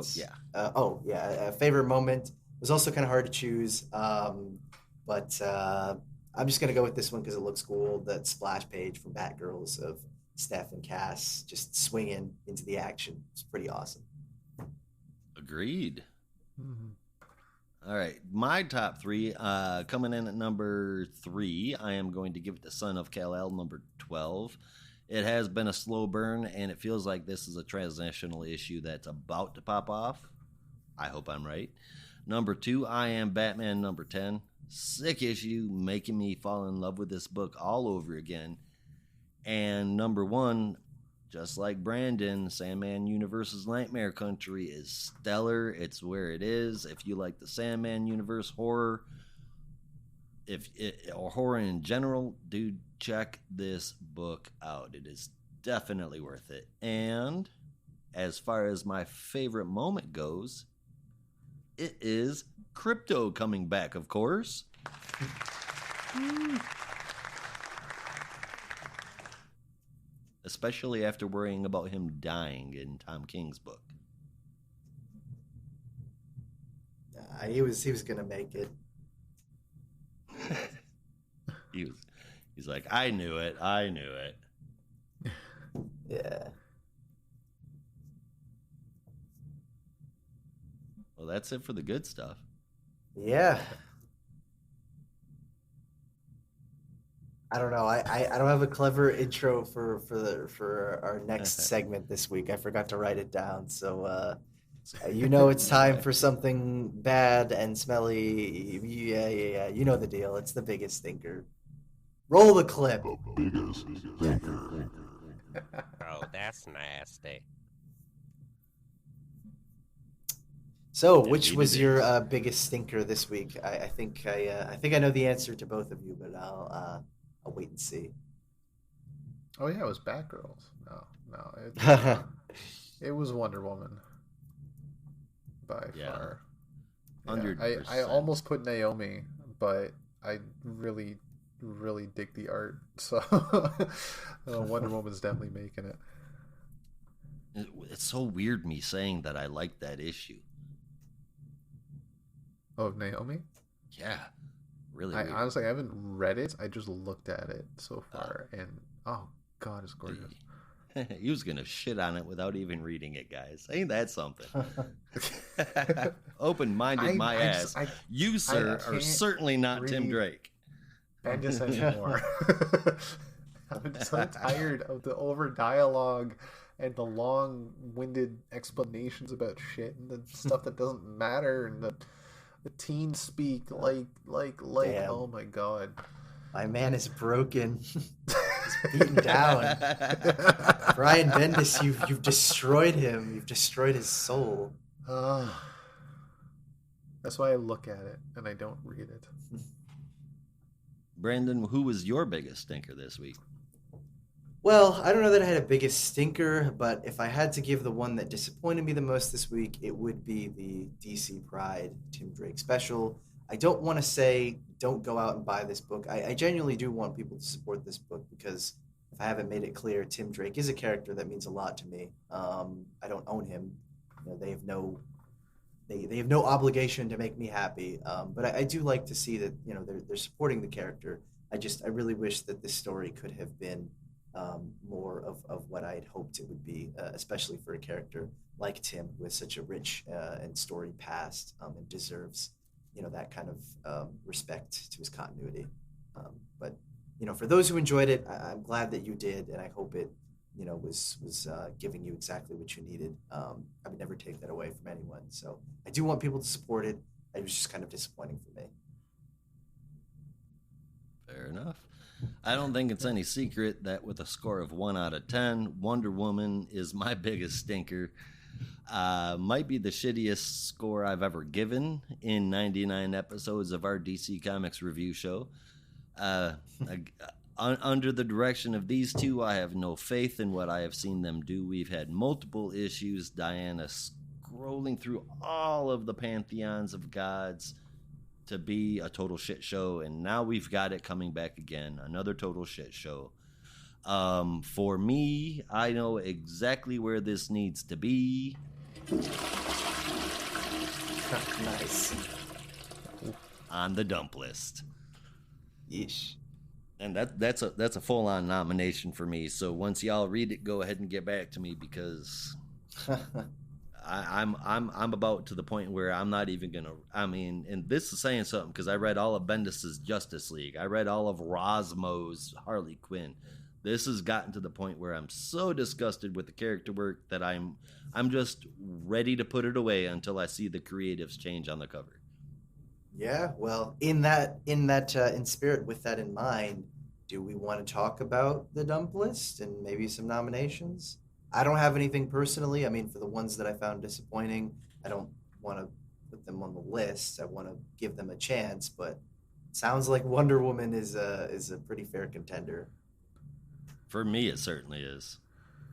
S2: favorite moment was also kind of hard to choose, but I'm just gonna go with this one because it looks cool. That splash page from Batgirls of Steph and Cass just swinging into the action. It's pretty awesome.
S4: Agreed.
S3: Mm-hmm.
S4: All right, my top three. Coming in at number 3, I am going to give it to Son of Kal-El, number 12. It has been a slow burn, and it feels like this is a transitional issue that's about to pop off. I hope I'm right. Number 2, I Am Batman, number 10. Sick issue, making me fall in love with this book all over again. And number 1, just like Brandon, Sandman Universe's Nightmare Country is stellar. It's where it is. If you like the Sandman Universe horror, or horror in general, dude, check this book out. It is definitely worth it. And as far as my favorite moment goes, it is Crypto coming back, of course. Especially after worrying about him dying in Tom King's book.
S2: He was gonna make it.
S4: He's like, I knew it.
S2: Yeah.
S4: Well, that's it for the good stuff.
S2: Yeah. I don't know. I don't have a clever intro for our next segment this week. I forgot to write it down. So it's time for something bad and smelly. Yeah. You know the deal. It's the biggest stinker. Roll the clip.
S5: Biggest stinker.
S6: Oh, that's nasty.
S2: So, which was your biggest stinker this week? I think I know the answer to both of you, but I'll wait and see.
S3: Oh yeah, it was Batgirls. No, it was Wonder Woman by far. 100%. I almost put Naomi, but I really dig the art, so Wonder Woman's definitely making it.
S4: It's so weird me saying that I like that issue.
S3: Oh, Naomi?
S4: Yeah, really weird.
S3: Honestly, I haven't read it. I just looked at it so far, and oh god, it's gorgeous.
S4: He was gonna shit on it without even reading it, guys. Ain't that something? Open-minded, my ass. You, sir, are certainly not Tim Drake.
S3: And just anymore. I'm so tired of the over dialogue and the long-winded explanations about shit and the stuff that doesn't matter and the teens speak like
S2: Damn.
S3: Oh my god.
S2: My man is broken. He's beaten down. Brian Bendis, you've destroyed him. You've destroyed his soul.
S3: That's why I look at it and I don't read it.
S4: Brandon, who was your biggest stinker this week?
S2: Well, I don't know that I had a biggest stinker, but if I had to give the one that disappointed me the most this week, it would be the DC Pride Tim Drake special. I don't want to say don't go out and buy this book. I genuinely do want people to support this book because if I haven't made it clear, Tim Drake is a character that means a lot to me. I don't own him. They have no obligation to make me happy. But I do like to see that they're supporting the character. I really wish that this story could have been more of what I had hoped it would be, especially for a character like Tim who has such a rich and storied past and deserves that kind of respect to his continuity. But for those who enjoyed it, I'm glad that you did, and I hope it was giving you exactly what you needed. I would never take that away from anyone. So I do want people to support it. It was just kind of disappointing for me.
S4: Fair enough. I don't think it's any secret that with a score of 1 out of 10, Wonder Woman is my biggest stinker. Might be the shittiest score I've ever given in 99 episodes of our DC Comics review show. Under the direction of these two, I have no faith in what I have seen them do. We've had multiple issues. Diana scrolling through all of the pantheons of gods to be a total shit show, and now we've got it coming back again, another total shit show. For me, I know exactly where this needs to be.
S2: Nice.
S4: On the dump list.
S2: Yeesh.
S4: And that's a full-on nomination for me. So once y'all read it, go ahead and get back to me, because I'm about to the point where I'm not even gonna. I mean, and this is saying something, because I read all of Bendis's Justice League. I read all of Rosmo's Harley Quinn. This has gotten to the point where I'm so disgusted with the character work that I'm just ready to put it away until I see the creatives change on the cover.
S2: Yeah, well, in spirit, with that in mind, do we want to talk about the dump list and maybe some nominations? I don't have anything personally. I mean, for the ones that I found disappointing, I don't want to put them on the list. I want to give them a chance, but it sounds like Wonder Woman is a pretty fair contender.
S4: For me, it certainly is.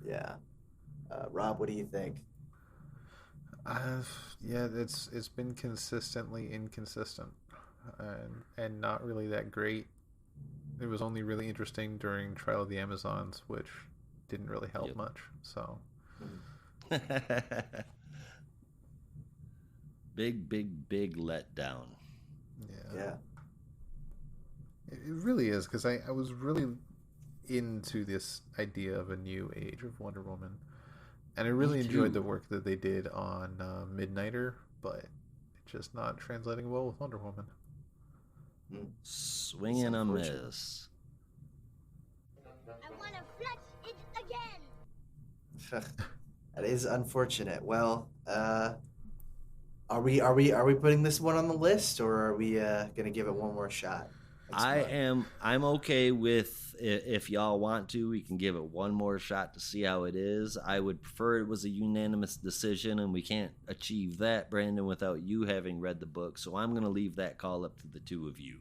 S2: Yeah. Rob, what do you think?
S3: Yeah, it's been consistently inconsistent, and not really that great. It was only really interesting during Trial of the Amazons, which didn't really help much. So,
S4: big letdown.
S2: Yeah.
S3: It really is, because I was really into this idea of a new age of Wonder Woman. And I really enjoyed the work that they did on Midnighter, but it's just not translating well with Wonder Woman.
S4: Swing and a miss.
S7: I want to flush it again.
S2: That is unfortunate. Well, are we putting this one on the list, or are we gonna give it one more shot?
S4: I'm okay with, if y'all want to, we can give it one more shot to see how it is. I would prefer it was a unanimous decision, and we can't achieve that, Brandon, without you having read the book. So I'm going to leave that call up to the two of you.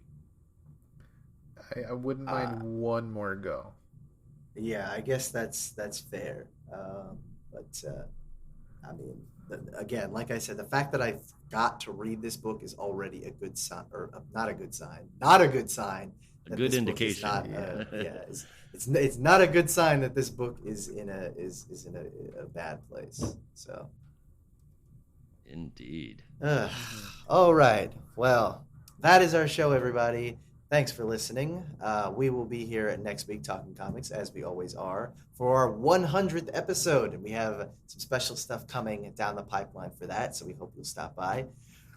S3: I wouldn't mind one more go.
S2: Yeah, I guess that's fair. But I mean, again, like I said, the fact that I got to read this book is already a good sign, or not a good sign. Not a good sign.
S4: A good indication.
S2: It's not a good sign that this book is in a bad place. So.
S4: Indeed.
S2: All right. Well, that is our show, everybody. Thanks for listening. We will be here at next week talking comics, as we always are, for our 100th episode. And we have some special stuff coming down the pipeline for that, so we hope you'll stop by.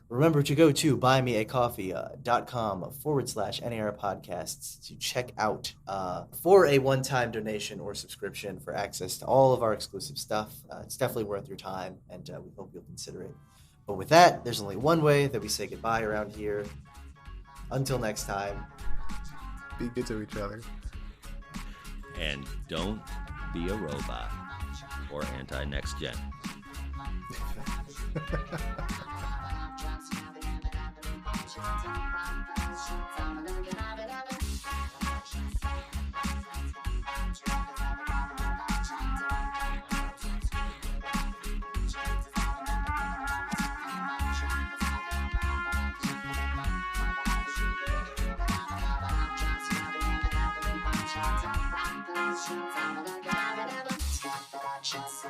S2: Remember to go to buymeacoffee.com/NAR podcasts to check out for a one-time donation or subscription for access to all of our exclusive stuff. It's definitely worth your time, and we hope you'll consider it. But with that, there's only one way that we say goodbye around here. Until next time.
S3: Be good to each other.
S4: And don't be a robot or anti-next gen.
S7: Just